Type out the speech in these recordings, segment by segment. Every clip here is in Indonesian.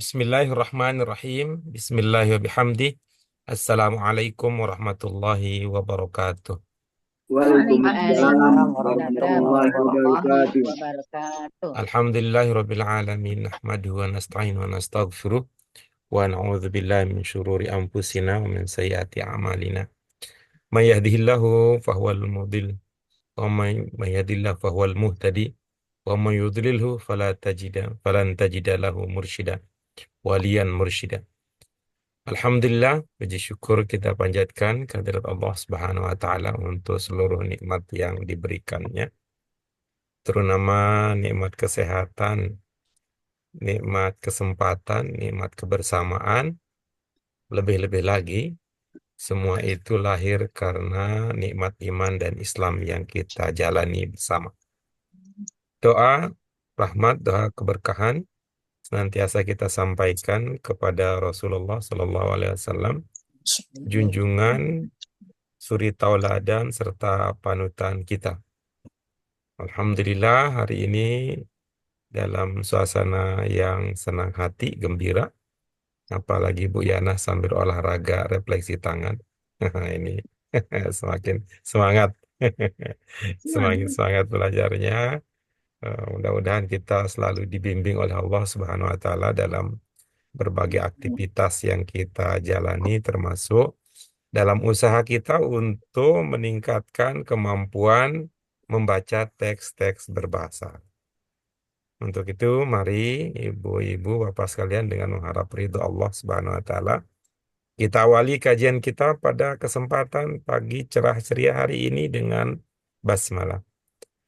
Bismillahirrahmanirrahim. Bismillahirrahmanirrahim. Assalamualaikum warahmatullahi wabarakatuh. Waalaikumsalam Waalaikumsalam warahmatullahi warahmatullahi wabarakatuh. wabarakatuh. Alhamdulillahirabbil alamin. Nahmaduhu wa nasta'inu wa nastaghfiruh wa na'udzu billahi min syururi anfusina wa min sayyiati a'malina. May yahdihillahu fahuwal mudhill wa may yahdihillahu fahuwal muhtadi wa may yudlilhu falan tajida lahu mursyida waliyan mursyida. Alhamdulillah, puji syukur kita panjatkan kehadirat Allah Subhanahu wa taala untuk seluruh nikmat yang diberikannya, terutama nikmat kesehatan, nikmat kesempatan, nikmat kebersamaan, lebih-lebih lagi semua itu lahir karena nikmat iman dan Islam yang kita jalani bersama. Doa rahmat, doa keberkahan senantiasa kita sampaikan kepada Rasulullah Sallallahu Alaihi Wasallam, junjungan, suri tauladan serta panutan kita. Alhamdulillah hari ini dalam suasana yang senang hati, gembira. Apalagi Bu Yana sambil olahraga refleksi tangan. Ini semakin semangat. Semakin semangat belajarnya. Mudah-mudahan kita selalu dibimbing oleh Allah Subhanahu wa taala dalam berbagai aktivitas yang kita jalani, termasuk dalam usaha kita untuk meningkatkan kemampuan membaca teks-teks berbahasa. Untuk itu, mari ibu-ibu, bapak sekalian, dengan mengharap ridho Allah Subhanahu wa taala, kita awali kajian kita pada kesempatan pagi cerah ceria hari ini dengan basmalah.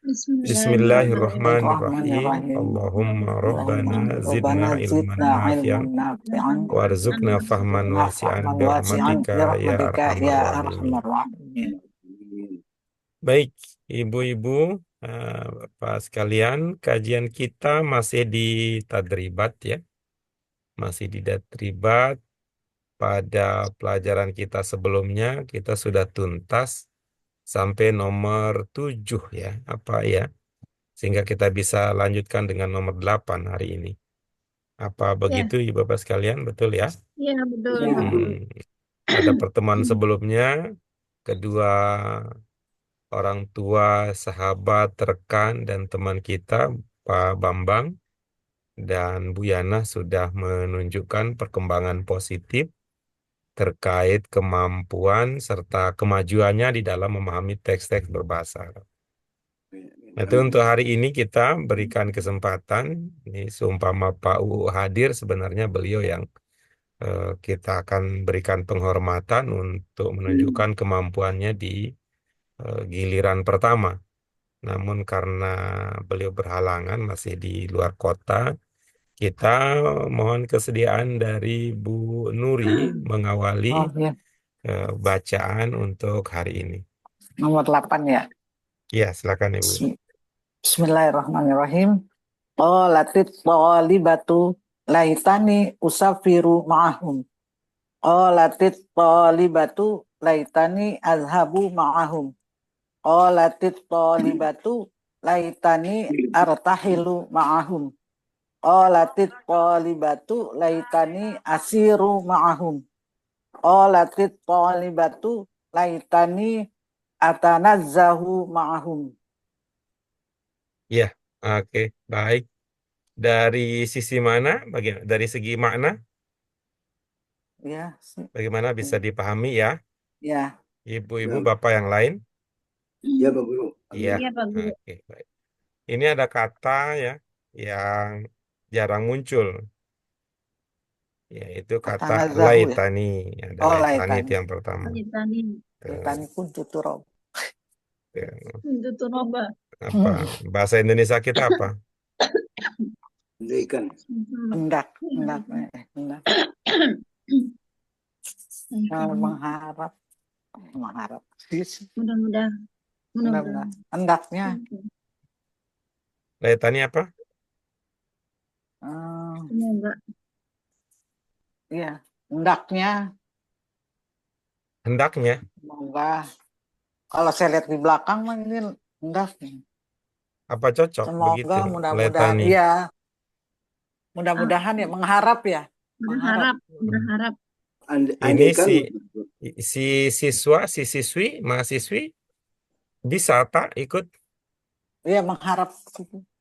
Bismillahirrahmanirrahim. Allahumma rabbana zidna Rabbana ilman zidna nafi'an ilman nafi'an warzuqna fahman wasi'an wasi'an birahmatika ya birahmatika arhamar ya rahimin. arhamar rahimin. Baik, ibu-ibu, Bapak sekalian, kajian kita masih di tadribat ya. Masih di tadribat. Pada pelajaran kita sebelumnya, kita sudah tuntas sampai nomor 7 ya. Apa ya? Sehingga kita bisa lanjutkan dengan nomor 8 hari ini. Apa begitu ibu bapak sekalian? Betul ya? Ya, betul. Ya. Pada pertemuan sebelumnya, kedua orang tua, sahabat, rekan, dan teman kita, Pak Bambang dan Bu Yana sudah menunjukkan perkembangan positif terkait kemampuan serta kemajuannya di dalam memahami teks-teks berbahasa Arab. Nah, itu untuk hari ini kita berikan kesempatan, ini seumpama Pak UU hadir, sebenarnya beliau yang kita akan berikan penghormatan untuk menunjukkan kemampuannya di giliran pertama. Namun karena beliau berhalangan masih di luar kota, kita mohon kesediaan dari Bu Nuri mengawali Oh ya, bacaan untuk hari ini. nomor 8 ya. Ya, silakan Ibu. Bismillahirrahmanirrahim. Qalatit talibatu laitani usafiru ma'ahum. Qalatit talibatu laitani azhabu ma'ahum. Qalatit talibatu laitani artahilu ma'ahum. Qalatit talibatu laitani asiru ma'ahum. Qalatit talibatu laitani atanazzahu ma'ahum. Ya, oke, baik. Dari sisi mana? Dari segi makna, Ya, bagaimana bisa dipahami ya? ya. Ibu-ibu, Ya. bapak yang lain? Ya Pak Guru. Iya, Iya, Pak Guru. oke, baik. Ini ada kata ya yang jarang muncul, yaitu kata Atanazzahu ya. laitani. Ada Oh, laitani laitani. itu yang pertama. Tani, Laitani kuntu turab. itu tuh roba. Apa bahasa Indonesia kita apa? Andaikan. Hendak. Mengharap. Mudah-mudahan. Hendaknya. Laitani apa? Semoga. Iya, hendaknya. Hendaknya. Semoga. Kalau saya lihat di belakang mah ini hendaknya. Apa cocok Semoga begitu? mudah-mudahan Laitani. iya. Mudah-mudahan ya, mengharap ya. Berharap, berharap. Ini Andaikan si siswa, si siswi, mahasiswi bisa tak ikut? Ya, mengharap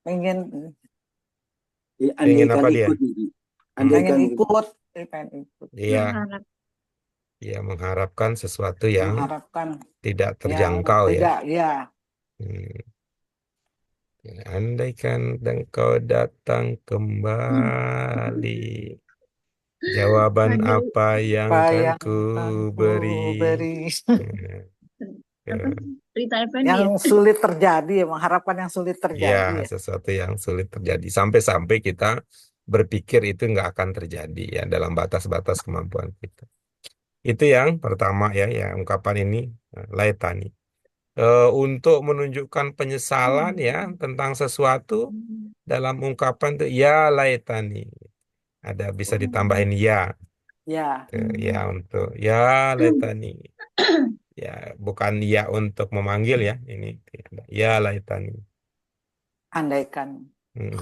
pengen Pengen andaikan apa dia? ikut nih. pengen Andaikan ikut, pengen ikut. Iya, Berharap. ya mengharapkan sesuatu yang Mengharapkan tidak ya, terjangkau ya. tidak ya. Hmm. Andaikan engkau datang kembali, jawaban Ada apa yang Apa kan yang ku akan ku beri? beri? apa? Ya, Rita Effendy ya? Yang sulit terjadi, ya, mengharapkan yang sulit ya, terjadi ya. sesuatu yang sulit terjadi. Sampai-sampai kita berpikir itu nggak akan terjadi ya dalam batas-batas kemampuan kita. Itu yang pertama ya, ungkapan ini laitani. Untuk menunjukkan penyesalan ya tentang sesuatu dalam ungkapan itu ya laitani. Ada bisa ditambahin ya. Ya, Ya untuk ya laitani. Ya, bukan ya untuk memanggil ya. Ini ya laitani. andaikan. Hmm.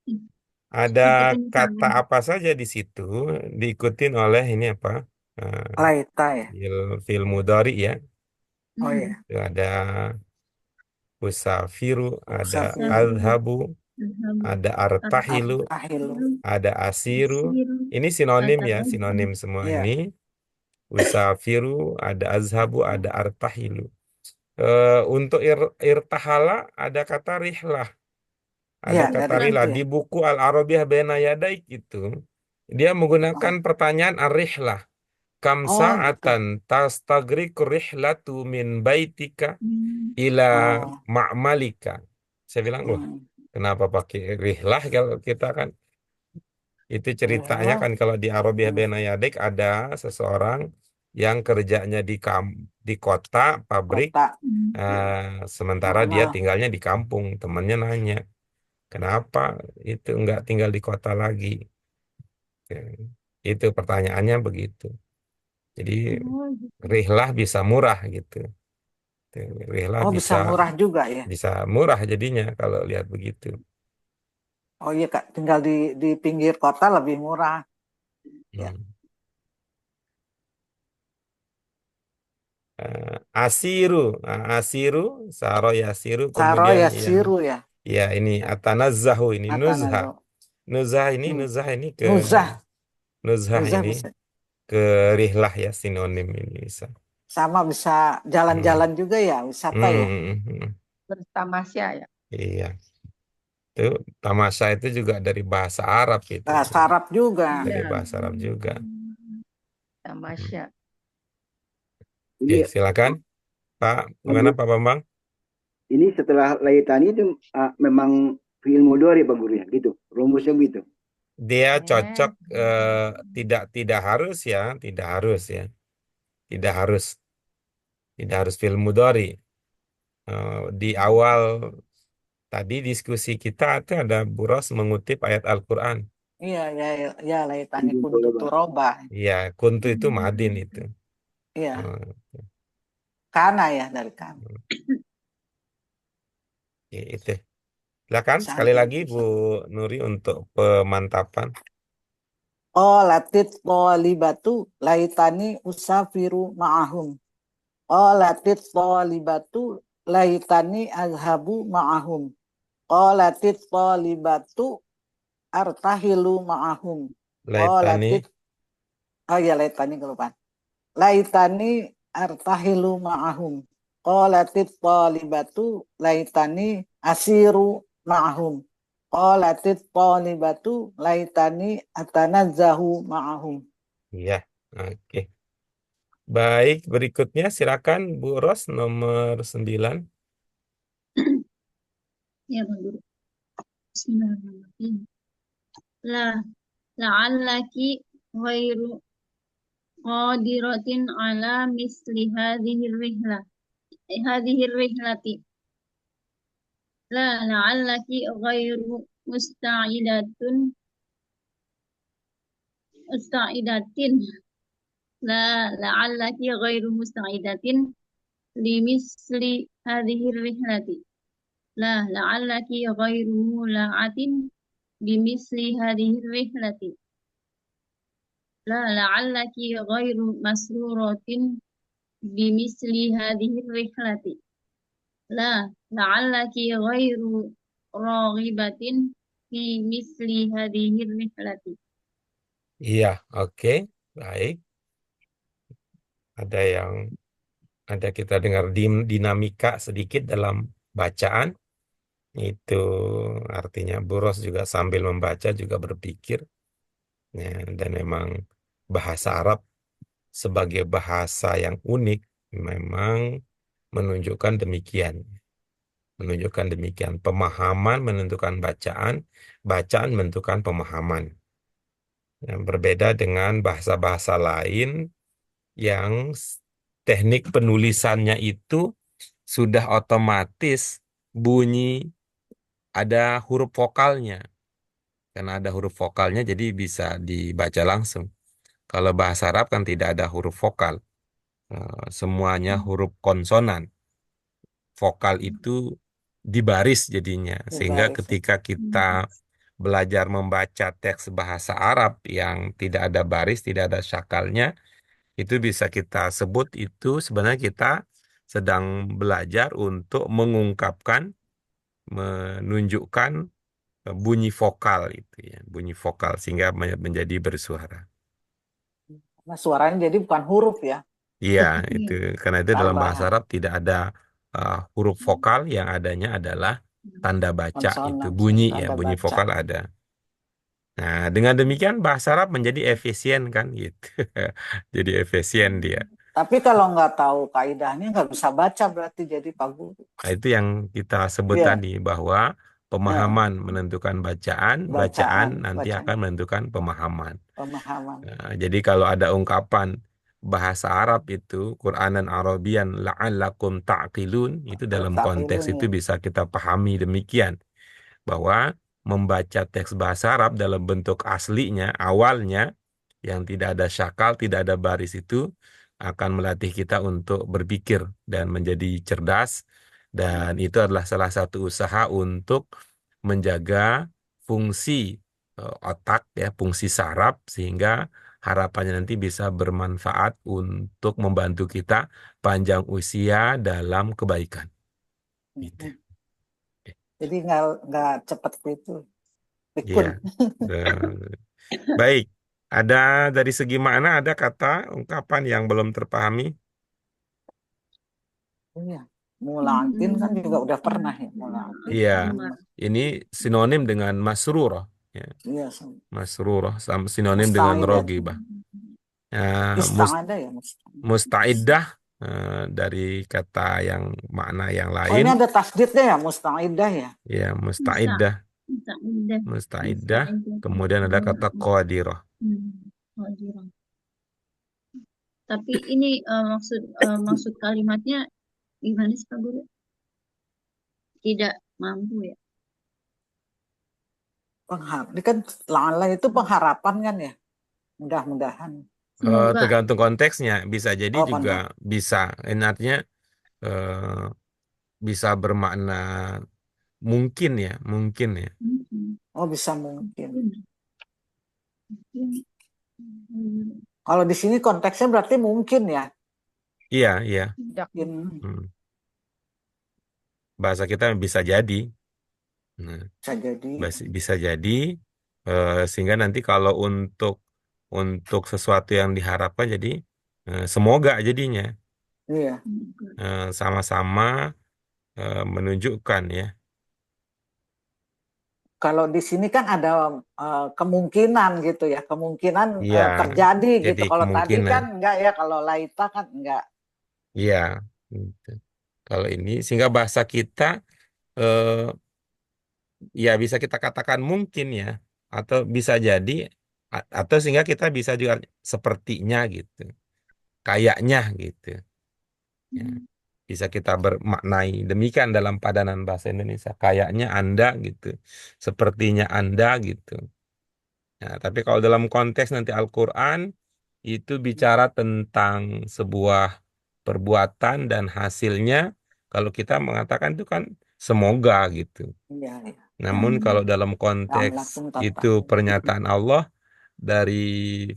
Itu Ada kata penyesalan. apa saja di situ diikutin oleh ini apa? Eh, Laita ya. fil mudhari ya. Oh ya. Itu ada usafiru, ada Usafiru. adhabu, ada artahilu, Artahilu. ada asiru. Ini sinonim ya, sinonim semua Iya. ini. Usafiru, ada azhabu, ada artahilu. Untuk irtahala ada kata rihlah. Ada Iya, kata dari rihlah itu ya. di buku Al-Arabiyah Baina Yadaik itu. Dia menggunakan pertanyaan ar-rihlah. Kam Oh, gitu. sa'atan tastagriku rihlatu min baitika ila Oh. ma'malika. Saya bilang, loh, kenapa pakai rihlah kalau kita kan itu ceritanya kan kalau di Arabiyah Baina Yadaik ada seseorang yang kerjanya di kota, pabrik, Kota. sementara dia Mahal. tinggalnya di kampung. Temannya nanya, kenapa itu nggak tinggal di kota lagi? Ya, itu pertanyaannya begitu. Jadi Oh, gitu. rihlah bisa murah gitu. Rihlah Oh, bisa murah juga ya. bisa murah jadinya kalau lihat begitu. Oh iya Kak, tinggal di pinggir kota lebih murah. Ya. Hmm. Asiru, asiru, saro yasiru, Saro kemudian ya yang siru ya. ya ini atanazzahu ini nuzha. Atanazo. Nuzha ini ke Nuzah. nuzha Nuzah ini bisa. ke rihlah ya sinonim ini bisa. Sama bisa jalan-jalan juga ya, wisata ya. Hmm. Bertamasya ya. Iya. Itu tamasya itu juga dari bahasa Arab itu. Bahasa Arab juga. Dari Iya. bahasa Arab juga. Tamasya. ini Oke, silakan Pak. Gimana Pak Bambang? ini setelah laitani itu memang fiil mudhari Pak Guru ya, gitu. Rumusnya gitu. Dia cocok tidak harus ya, tidak harus fi'il mudhari. Di awal tadi diskusi kita itu ada Buros mengutip ayat Al-Quran. Iya, ya laitani kuntu turoba. Iya, kuntu itu madin itu. Iya, Oh, kana ya dari kana. oke, itu. Silakan sekali lagi Bu Nuri untuk pemantapan. Oh, latit tolibatu laitani usafiru ma'ahum. Oh, latit tolibatu laitani azhabu ma'ahum. Oh, latit tolibatu artahilu ma'ahum. Oh, Laitani. Oh ya laitani kelupaan. Laitani artahilu ma'ahum. Qalatit talibatu laitani asiru ma'ahum. Qalatit talibatu laitani atanazzahu ma'ahum. Iya, oke. Baik, berikutnya silakan Bu Ros nomor 9. Ya, Bang Guru. Bismillahirrahmanirrahim. La'allaki ghairu qadiratin ala misli hadhihi rihlati. La'allaki ghairu musta'idatin. La'allaki ghairu musta'idatin limisli hadhihi rihlati. La'allaki ghairu mula'atin bimisli hadhihi rihlati. La la'allaki ghairu masruratin bimisli hadhihi rihlati. La la'allaki ghairu raghibatin fi misli hadhihi rihlati. Iya, oke. Baik. Ada kita dengar dinamika sedikit dalam bacaan. Itu artinya Buros juga sambil membaca juga berpikir. Ya, dan memang bahasa Arab sebagai bahasa yang unik memang menunjukkan demikian. Menunjukkan demikian. Pemahaman menentukan bacaan, bacaan menentukan pemahaman. Yang berbeda dengan bahasa-bahasa lain yang teknik penulisannya itu sudah otomatis bunyi ada huruf vokalnya. Karena ada huruf vokalnya jadi bisa dibaca langsung. Kalau bahasa Arab kan tidak ada huruf vokal. Semuanya huruf konsonan. Vokal itu dibaris jadinya. Sehingga Dibaris. ketika kita belajar membaca teks bahasa Arab yang tidak ada baris, tidak ada syakalnya, itu bisa kita sebut itu sebenarnya kita sedang belajar untuk mengungkapkan, menunjukkan bunyi vokal itu ya, bunyi vokal sehingga menjadi bersuara. Nah, suaranya jadi bukan huruf ya. Iya, itu karena itu dalam bahasa Tambahan Arab tidak ada huruf vokal, yang adanya adalah tanda baca itu, konsonan, bunyi ya, tanda bunyi baca. vokal ada. Nah, dengan demikian bahasa Arab menjadi efisien kan gitu. Jadi efisien dia. Tapi kalau nggak tahu kaidahnya nggak bisa baca berarti jadi Pak Guru. Nah, itu yang kita sebut Iya, tadi bahwa pemahaman menentukan bacaan, bacaan nanti bacaan, akan menentukan pemahaman. pemahaman. Nah, jadi kalau ada ungkapan bahasa Arab itu Qur'anan Arabian la'allakum ta'qilun, itu dalam konteks Ta'qilun itu ya. bisa kita pahami demikian bahwa membaca teks bahasa Arab dalam bentuk aslinya awalnya yang tidak ada syakal, tidak ada baris itu akan melatih kita untuk berpikir dan menjadi cerdas, dan itu adalah salah satu usaha untuk menjaga fungsi otak ya, fungsi saraf, sehingga harapannya nanti bisa bermanfaat untuk membantu kita panjang usia dalam kebaikan. Gitu. Jadi nggak cepat itu. Iya. Pikun. Baik. Ada dari segi makna ada kata ungkapan yang belum terpahami. Iya. Mulangtin kan juga udah pernah ya mulangtin. Iya. Ini sinonim dengan masrurah. Ya. Iya. Masrurah sinonim dengan Musta'id. rogibah. Ista'ada ya musta'id. Mustaidah dari kata yang makna yang Oh lain. ini ada tasdidnya ya musta'idah ya. Ya, mustaidah. Mustaidah. Mustaidah. Kemudian ada kata qadirah. Qadirah. Tapi ini maksud kalimatnya gimana sih Pak Guru? Tidak mampu ya. Ini kan la'alla itu pengharapan kan ya. Mudah-mudahan. Semoga. Tergantung konteksnya, bisa jadi Oh, juga bisa. Ini artinya bisa bermakna mungkin ya, mungkin ya. Oh bisa mungkin. Kalau di sini konteksnya berarti mungkin ya. Iya, iya. Yakin. Bahasa kita bisa jadi. Nah, Bisa jadi. bisa jadi sehingga nanti kalau untuk sesuatu yang diharapkan jadi semoga jadinya Iya. sama-sama menunjukkan ya. Kalau di sini kan ada kemungkinan gitu ya, kemungkinan Iya, terjadi jadi gitu. Kalau tadi kemungkinan. kan enggak ya, kalau laita kan enggak. Iya, gitu. Kalau ini sehingga bahasa kita ya bisa kita katakan mungkin ya, atau bisa jadi, atau sehingga kita bisa juga sepertinya gitu, kayaknya gitu. Ya. Bisa kita bermaknai demikian dalam padanan bahasa Indonesia, kayaknya Anda gitu, sepertinya Anda gitu. Nah, tapi kalau dalam konteks nanti Al-Quran itu bicara tentang sebuah perbuatan dan hasilnya, kalau kita mengatakan itu kan semoga gitu. Iya, iya. Namun kalau dalam Yang konteks lakum itu tata'un. pernyataan Allah dari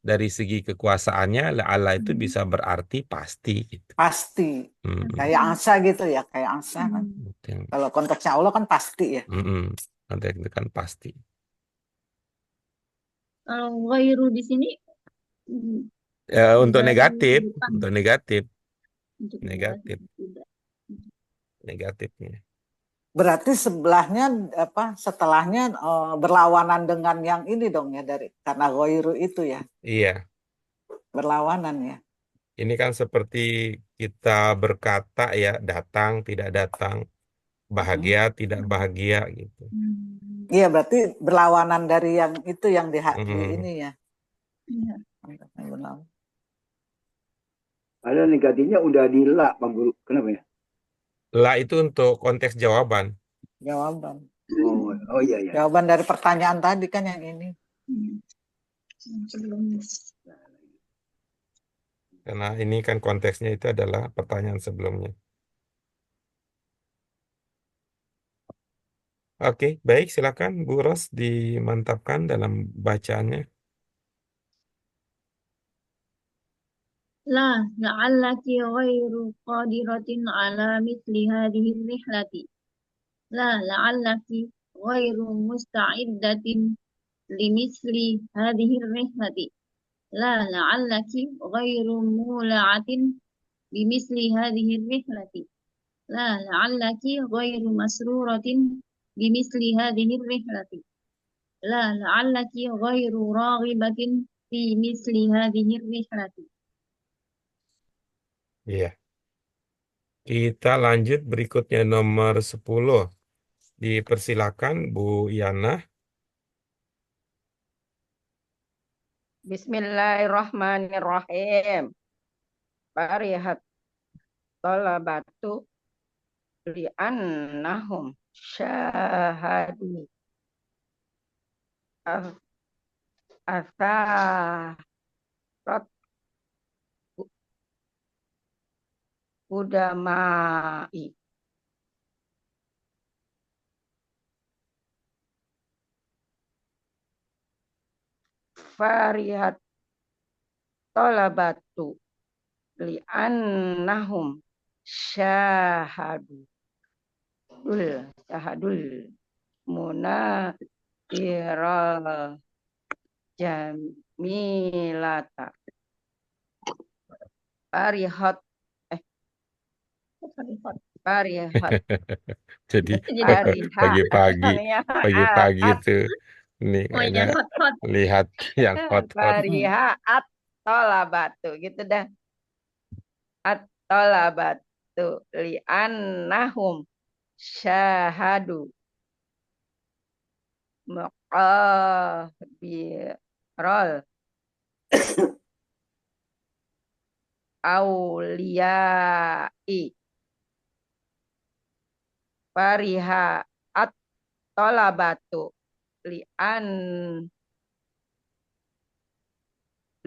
dari segi kekuasaannya, la'alla itu bisa berarti pasti gitu. Pasti. Hmm, Kayak asa gitu ya, kayak asa kan. itu yang- Kalau konteksnya Allah kan pasti ya. konteks itu kan pasti. Kalau ghairu di sini mm, Ya, untuk dari negatif, depan untuk negatif, untuk negatif, tidak. negatifnya. Berarti sebelahnya setelahnya berlawanan dengan yang ini dong ya, dari karena ghairu itu ya, Iya, berlawanan ya. ini kan seperti kita berkata ya, datang, tidak datang, bahagia, tidak bahagia gitu. Iya, berarti berlawanan dari yang itu yang di Hmm. ini ya. Iya. Benar. Ada negatifnya udah di la, Pak Guru. Kenapa ya? La itu untuk konteks jawaban. Jawaban. Oh iya iya. Jawaban dari pertanyaan tadi kan yang ini. Yang sebelumnya. Karena ini kan konteksnya itu adalah pertanyaan sebelumnya. Oke, baik, silakan Bu Ros dimantapkan dalam bacaannya. لا لعلك غير قادرة على مثل هذه الرحلة لا لعلك غير مستعدة لمثل هذه الرحلة لا لعلك غير مولعة بمثل هذه الرحلة لا لعلك غير مسرورة بمثل هذه الرحلة لا لعلك غير راغبة في مثل هذه الرحلة. Iya. Kita lanjut berikutnya nomor 10. Dipersilakan Bu Yana. Bismillahirrahmanirrahim. Farihat talabatu li'annahum syahadu asarat udamai. Farihat talabatu li'annahum syahadul munafiral jamilata. Farihat Jadi Farihat pagi-pagi tuh nih Oh kayaknya ya, hot. lihat yang hot-hot. Farihat tolabatu gitu dah. At-tolabatu li'annahum syahadu muqabirol auliyai. Fariha at-tolabatu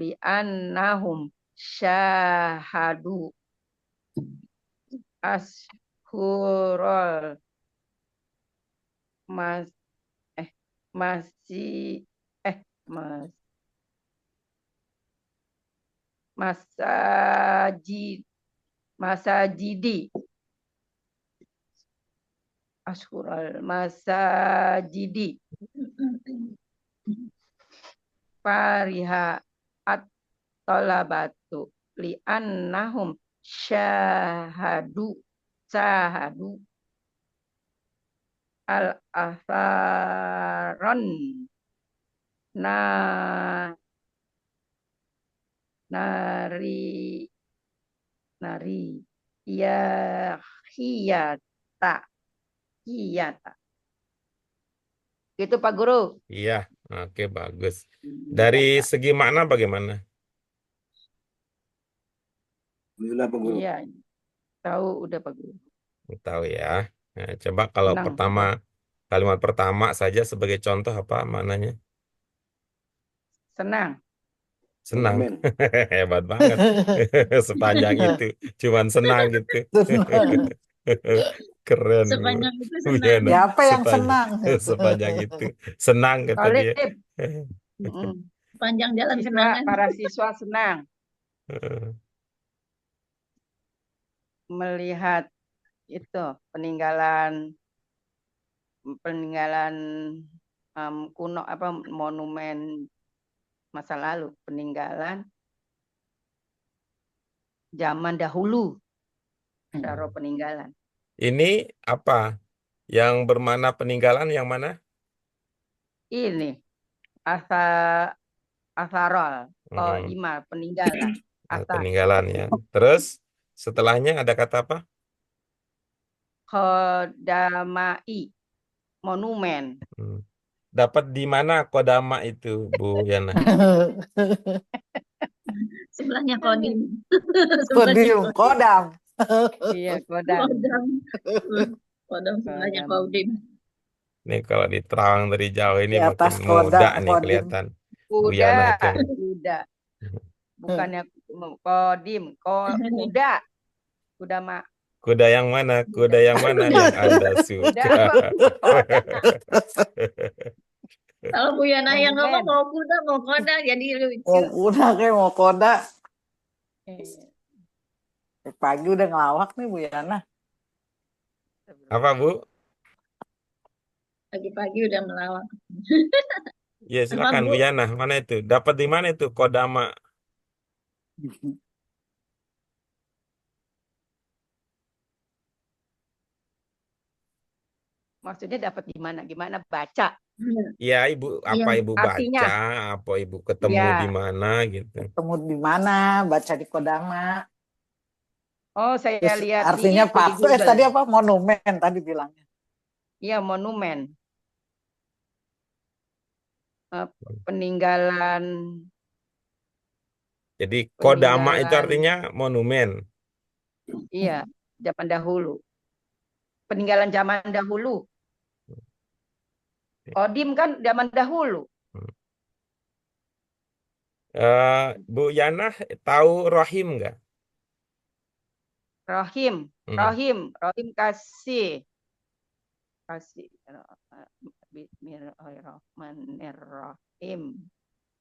li'annahum syahadu ashurul masih masajidi ashurul masajidi. Fariha at-talabatu li'annahum syahadu al-asaron nari ya hiyata. Gitu Pak Guru. Iya, oke, bagus. Dari segi makna bagaimana? Alhamdulillah Pak Guru. Iya, tahu udah Pak Guru. Tahu ya. Nah, coba kalau Senang. kalimat pertama saja sebagai contoh apa maknanya? Senang. Senang. Amin. Hebat banget. Sepanjang itu cuman senang gitu. Keren, Bu. Sepanjang itu Bu senang. Yana, Siapa yang sepanjang, senang? sepanjang itu. Senang kata dia. Solid. Mm-mm. Sepanjang jalan Siswa, kenangan. para siswa senang Eh, melihat itu peninggalan peninggalan kuno apa monumen masa lalu, peninggalan zaman dahulu, taruh peninggalan. Ini apa? Yang bermana peninggalan yang mana? Ini asa asarol, Hmm, ima peninggalan, asar, peninggalan ya. Terus setelahnya ada kata apa? kodamai, monumen. Hmm. Dapat di mana kodama itu, Bu Yana? Sebelahnya Kodim. Kodam, kodam. Iya, kodam. Kodam. Kodam sebelahnya Kodam. Kodim. Ini kalau diterang dari jauh ini Di atas makin kodam, muda nih kodim. kelihatan. Bu Kuda, Yana itu. kuda. Bukannya kodim, kuda. Kuda mak. Kuda yang mana? Kuda yang mana yang Anda Kuda suka? apa? Koda. Kalau Bu Yana yang ngomong Monumen. mau kuda mau koda jadi lucu. Mau kuda kayak mau koda. Eh, Pagi udah ngelawak nih Bu Yana. Apa, Bu? Pagi-pagi udah melawak. Ya, silakan Bu? Bu Yana. Mana itu? Dapat di mana itu kodama? Maksudnya dapat di mana? Gimana baca? Ya, Ibu, Iya. apa Ibu Artinya? baca? Apa Ibu ketemu Ya. di mana gitu? Ketemu di mana? Baca di kodama. Oh, saya Terus lihat artinya di paku. Google. Tadi apa? Monumen tadi bilangnya. Iya, monumen. Peninggalan. Jadi kodama itu Peninggalan. artinya monumen. Iya, zaman dahulu. Peninggalan zaman dahulu. Kodim kan zaman dahulu. Bu Yana tahu Rahim nggak? Rahim, Rahim kasih. Bismillahirrahmanirrahim.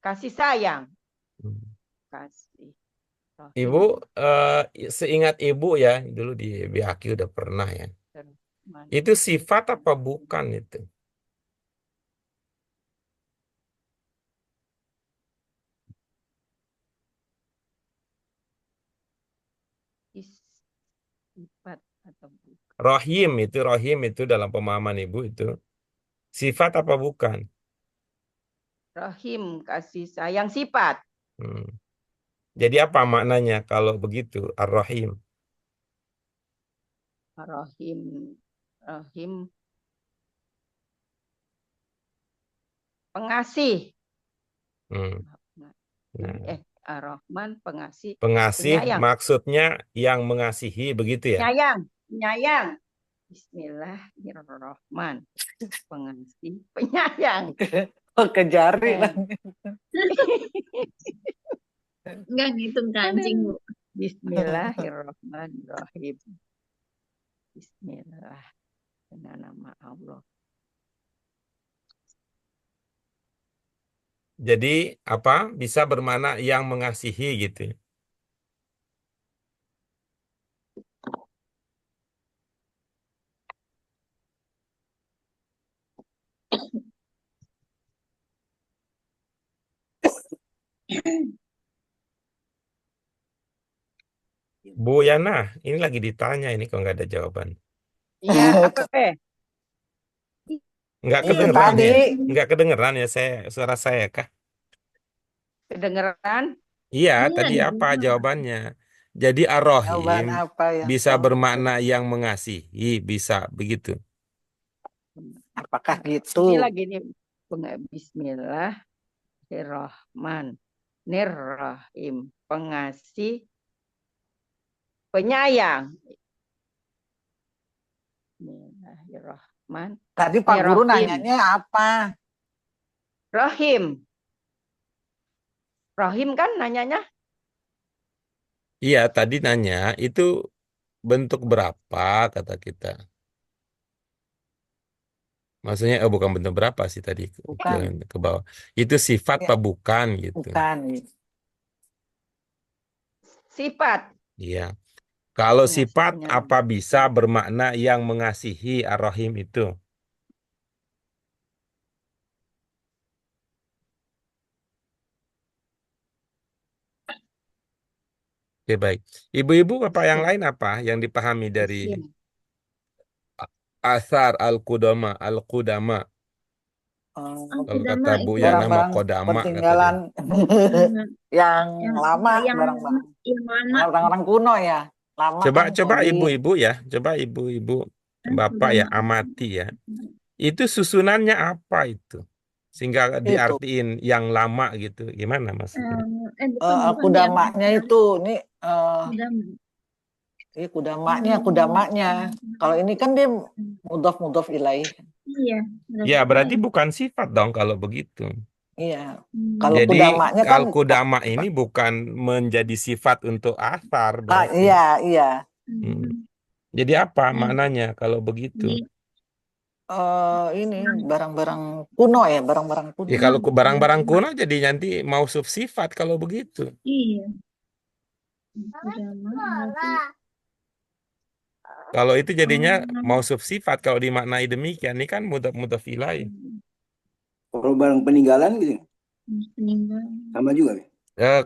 Kasih sayang. Kasih. Rahim. Ibu, seingat Ibu ya, dulu di BHQ udah pernah ya. Itu sifat apa bukan itu? Sifat atau bukan? Rahim itu dalam pemahaman Ibu itu sifat apa bukan? Rahim, kasih sayang, sifat. Jadi apa maknanya kalau begitu? Ar-Rahim. Rahim, Rahim, pengasih. Nah, Ar-Rahman, pengasih. pengasih Penyayang. maksudnya yang mengasihi, begitu ya? Penyayang. Bismillahirrahmanirrahim. Pengasih, penyayang. Ke jari lah. Enggak ngitung kancing, Bu. Bismillahirrahmanirrahim. Bismillah. Dengan nama Allah. Jadi apa? Bisa bermakna yang mengasihi gitu. Bu Yana, ini lagi ditanya ini kok nggak ada jawaban. Iya, apa Nggak Itu kedengeran tadi. ya? Nggak kedengeran ya suara saya kah? Kedengeran? Iya, Iya, tadi apa iya. jawabannya? Jadi Jawaban ar-Rahim apa yang bisa kamu- bermakna yang mengasihi, bisa begitu. Apakah gitu? Ini lagi nih. Bismillahirrahmanirrahim. Pengasih, penyayang. Bismillahirrahmanirrahim. Tadi Pak Guru Rahim. nanyanya apa? Rahim. Rahim kan nanyanya? Iya, tadi nanya itu bentuk berapa kata kita. Maksudnya bukan bentuk berapa sih tadi Bukan. ke bawah. Itu sifat Ya, apa bukan gitu. bukan. Sifat. Iya. Kalau Mengasihi sifat penyayang. apa bisa bermakna yang mengasihi ar-Rahim itu? Oke, baik. Ibu-ibu apa yang Isim. lain apa yang dipahami dari Isim. asar al-qudama, al-qudama? Kalau kata Al-Qudama Bu itu Yana mah Barang-barang kodama kata dia. pentinggalan yang yang lama, yang barang-barang yang lama orang-orang kuno ya. Lama Coba kan coba kodim. ibu-ibu ya, coba ibu-ibu, bapak ya Qudama. amati ya. Itu susunannya apa itu? Sehingga Itu diartiin yang lama gitu. Gimana maksudnya? Bukan kudamaknya itu ini Qudama. kudamaknya kudamaknya. Kalau ini kan dia mudhof ilaih. Iya, Ya, berarti lain. bukan sifat dong kalau begitu. Iya. Kalau Jadi kudamaknya kan al-qudama ini bukan menjadi sifat untuk asar berarti. iya, iya. Hmm. Jadi apa maknanya kalau begitu? Ini Ini barang-barang kuno ya, barang-barang kuno. Ya kalau barang-barang kuno jadi nanti mau sifat kalau begitu. iya. Qudama berarti Kalau itu jadinya mau sifat kalau dimaknai demikian. Ini kan mudhaf ilaih. Kalau barang peninggalan gitu peninggal. sama juga.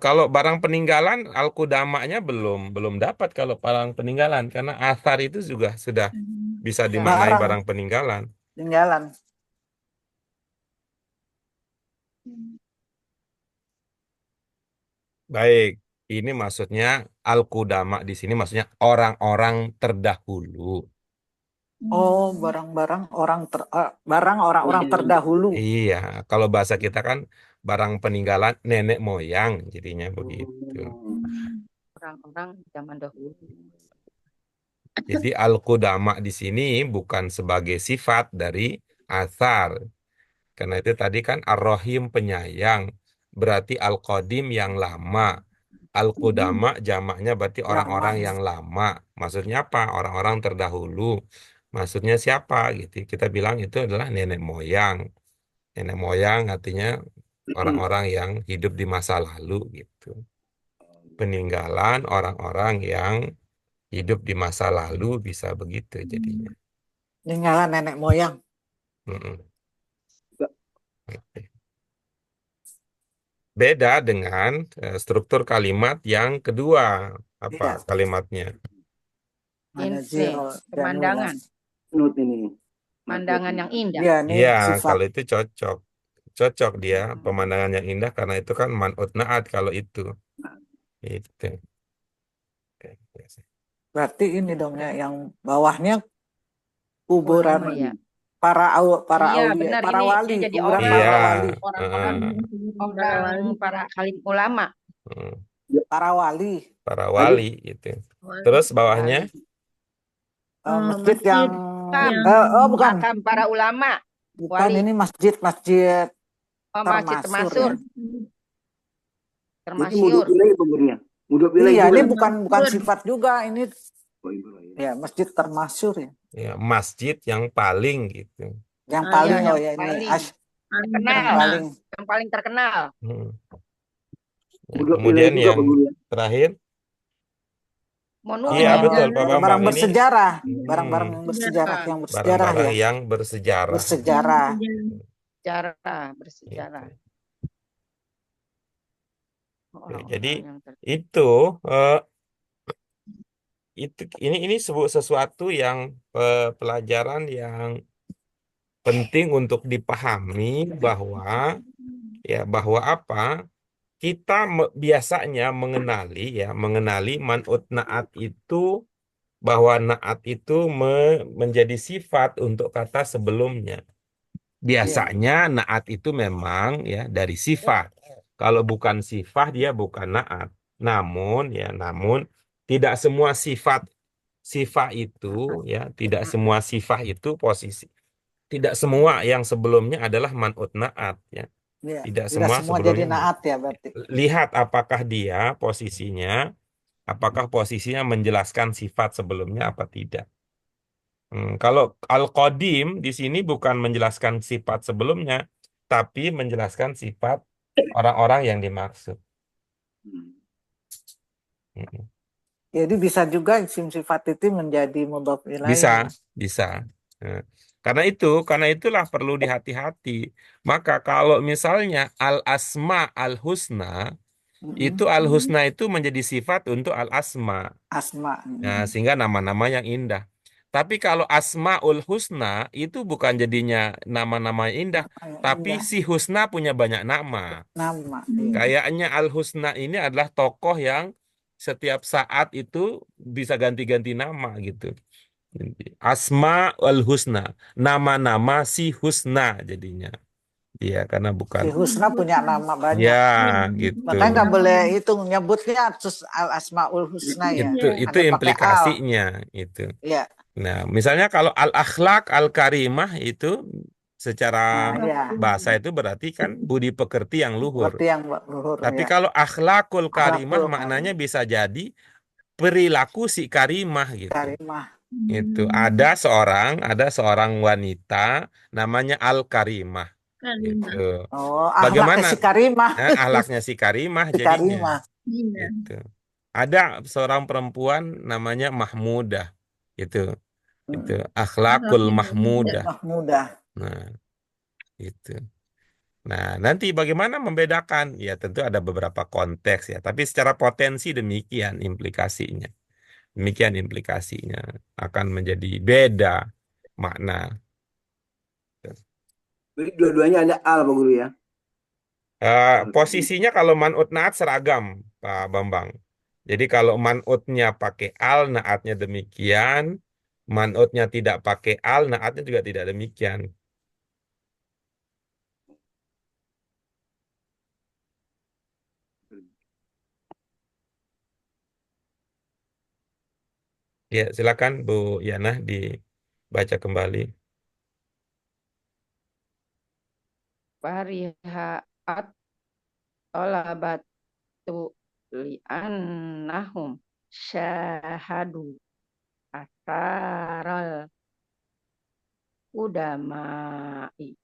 Kalau barang peninggalan al-qudamanya belum dapat kalau barang peninggalan karena asar itu juga sudah bisa dimaknai Barang barang peninggalan. tinggalan. Baik, ini maksudnya al-qudama di sini maksudnya orang-orang terdahulu. Oh, barang-barang barang orang-orang terdahulu. Iya, kalau bahasa kita kan barang peninggalan nenek moyang jadinya begitu. Orang-orang zaman dahulu. Jadi al-qudama di sini bukan sebagai sifat dari asar. Karena itu tadi kan ar-Rahim penyayang, berarti al-Qadim yang lama. Al-Qudama jamaknya berarti orang-orang yang lama. Maksudnya apa? Orang-orang terdahulu. Maksudnya siapa gitu. Kita bilang itu adalah nenek moyang. Nenek moyang artinya orang-orang yang hidup di masa lalu gitu. Peninggalan orang-orang yang hidup di masa lalu bisa begitu jadinya. Tinggalan nenek moyang. Mm-mm. Beda dengan struktur kalimat yang kedua. Apa Iya. kalimatnya? Mana Ini zero, pemandangan. Menurut ini. Pemandangan yang indah. Iya, ini Iya, sifat. kalau itu cocok. Cocok dia pemandangan yang indah karena itu kan man'ut na'at kalau itu. Itu. Oke, biasa. Berarti ini dong ya, yang bawahnya kuburan Oh, iya. para Iya, aulia, benar. para Ini wali, jadi kuburan orang. Iya, para wali, Orang-orang para kalim ulama. mm, para wali. para wali itu. Terus bawahnya Masjid yang bukan, Makam para ulama. bukan wali. ini masjid Oh, masjid termasur. termasur. Itu Termasyur. mudhof ilaih pemberian. Mudhof ilaih Iya, juga. ini bukan sifat juga, ini Oh, iya, iya. ya masjid termasur ya. ya masjid yang paling gitu. Yang Ah, paling iya, oh yang ya ini paling. yang Terkenal. paling Yang paling terkenal. Hmm. Ya, Mudhof kemudian ilaih juga yang pemberian. terakhir, Monumen. iya betul Pak barang-barang Bambang ini bersejarah, hmm, barang-barang bersejarah yang bersejarah barang-barang ya. yang bersejarah. Bersejarah. Bersejarah. Gitu. Orang-orang Jadi yang itu ini sesuatu yang pelajaran yang penting untuk dipahami bahwa apa kita biasanya mengenali man'ut na'at itu bahwa na'at itu menjadi sifat untuk kata sebelumnya. Biasanya na'at itu memang ya dari sifat. Kalau bukan sifat dia bukan na'at. Namun tidak semua sifat itu ya, tidak semua sifat itu posisi. Tidak semua yang sebelumnya adalah man'ut na'at ya. Ya, Tidak tidak semua semua jadi sebelumnya. naat ya berarti. Lihat apakah dia posisinya menjelaskan sifat sebelumnya apa tidak. Kalau al-qadim di sini bukan menjelaskan sifat sebelumnya, tapi menjelaskan sifat orang-orang yang dimaksud. Hmm. Mm-mm. Jadi bisa juga isim sifat itu menjadi mudhof ilaih. Bisa. Nah, karena itulah perlu dihati-hati. Maka kalau misalnya al-asma al-husna, itu al-husna itu menjadi sifat untuk al-asma. Asma. Nah, sehingga nama-nama yang indah. Tapi kalau asmaul husna itu bukan jadinya nama-nama indah, tapi Indah. si husna punya banyak nama. Nama. Iya. Kayaknya al-husna ini adalah tokoh yang setiap saat itu bisa ganti-ganti nama gitu. Asma al-husna, nama-nama si husna jadinya. Iya, karena Si bukan. Husna punya nama banyak. Ya, gitu. Makanya nggak boleh itu nyebutnya al asmaul husna ya. Itu Ada pakai al. implikasinya itu. Ya. Nah, misalnya kalau al-akhlak al-karimah itu secara Nah, ya. bahasa itu berarti kan budi pekerti yang luhur. Seperti yang luhur Tapi ya. kalau akhlakul karimah Akhlakul maknanya bisa jadi perilaku si karimah gitu. karimah. Itu ada seorang wanita namanya al-karimah gitu. Oh, akhlaknya Bagaimana si karimah. akhlaknya si karimah Si jadinya karimah. Iya. gitu. Ada seorang perempuan namanya Mahmudah itu akhlakul mahmudah. Mahmudah. Nah, itu. Nah, nanti bagaimana membedakan? Ya, tentu ada beberapa konteks ya, tapi secara potensi demikian implikasinya. Demikian implikasinya akan menjadi beda makna. Jadi dua-duanya ada al, Pak Guru ya. Posisinya kalau man'ut naat seragam, Pak Bambang. Jadi kalau man'utnya pakai al, naatnya demikian. Man'utnya tidak pakai al, naatnya juga tidak demikian. Ya, silakan Bu Yana dibaca kembali. Farihaat tolabatu li'annahum syahadu asaral udamai.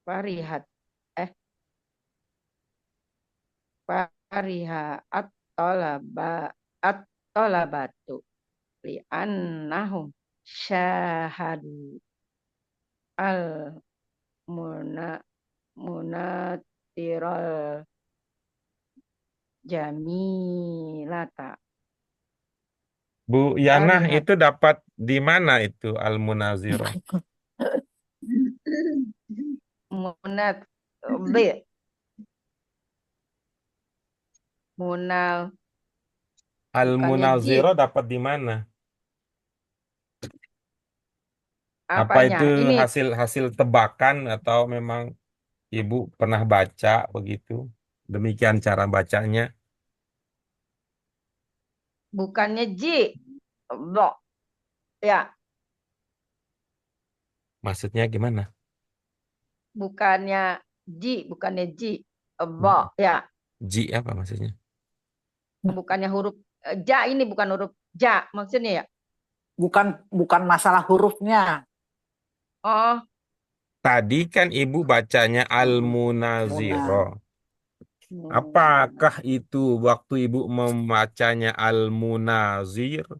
Farihat Farihaat tolabatu li'annahum syahadu al munatiral jamilata. Bu Yana Farihat itu dapat di mana itu Al-Munaziro? munat b munal bukannya Al-Munaziro dapat di mana? Apa apanya itu ini hasil tebakan atau memang Ibu pernah baca begitu? Demikian cara bacanya. bukannya ji bo ya Maksudnya gimana? bukannya ji bo ya Ji apa maksudnya? bukannya huruf ja ini bukan huruf ja maksudnya ya. Bukan masalah hurufnya. Oh, Tadi kan Ibu bacanya Al-Munaziro. Apakah itu waktu Ibu membacanya Al-Munazir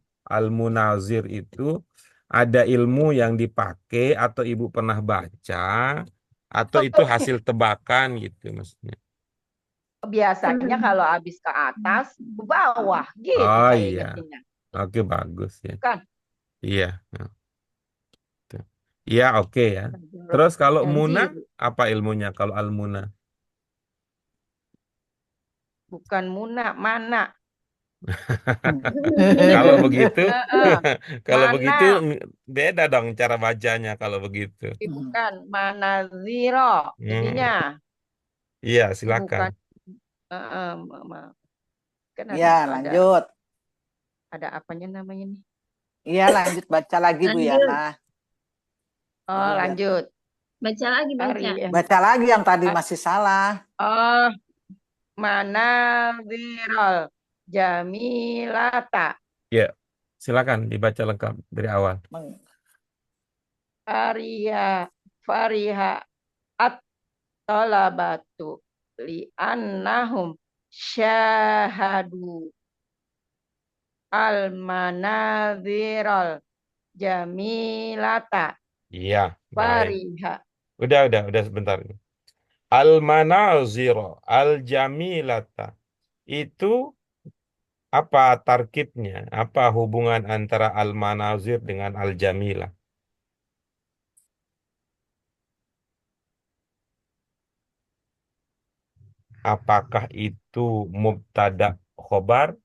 itu ada ilmu yang dipakai atau Ibu pernah baca atau itu hasil tebakan gitu maksudnya? biasanya kalau habis ke atas ke bawah gitu Oh saya iya. ingatnya Oke, bagus ya. kan. Iya. Nah, tuh. Iya, oke ya. Terus kalau Yang Muna ji apa ilmunya kalau Al-Muna? bukan muna mana Kalau begitu, Heeh, kalau mana begitu beda dong cara bacanya kalau begitu. bukan mana zero jadinya Iya, bukan silakan. kan Ya, lanjut. ada apanya namanya nih. Iya, lanjut baca lagi Bu Lanjut. Yana. Oh, lanjut. Baca lagi, baca. Baca lagi yang tadi masih salah. Oh, mana zirol jamilata. Ya. Silakan dibaca lengkap dari awal. Meng- Fariha fariha at-talabatu li'annahum syahadu al-manaziral jamilata Iya, baik. fariha. Udah sebentar. Al-manazira al-jamilata. Itu apa tarkibnya? Apa hubungan antara al-manazir dengan al-jamilah? Apakah itu mubtada khobar,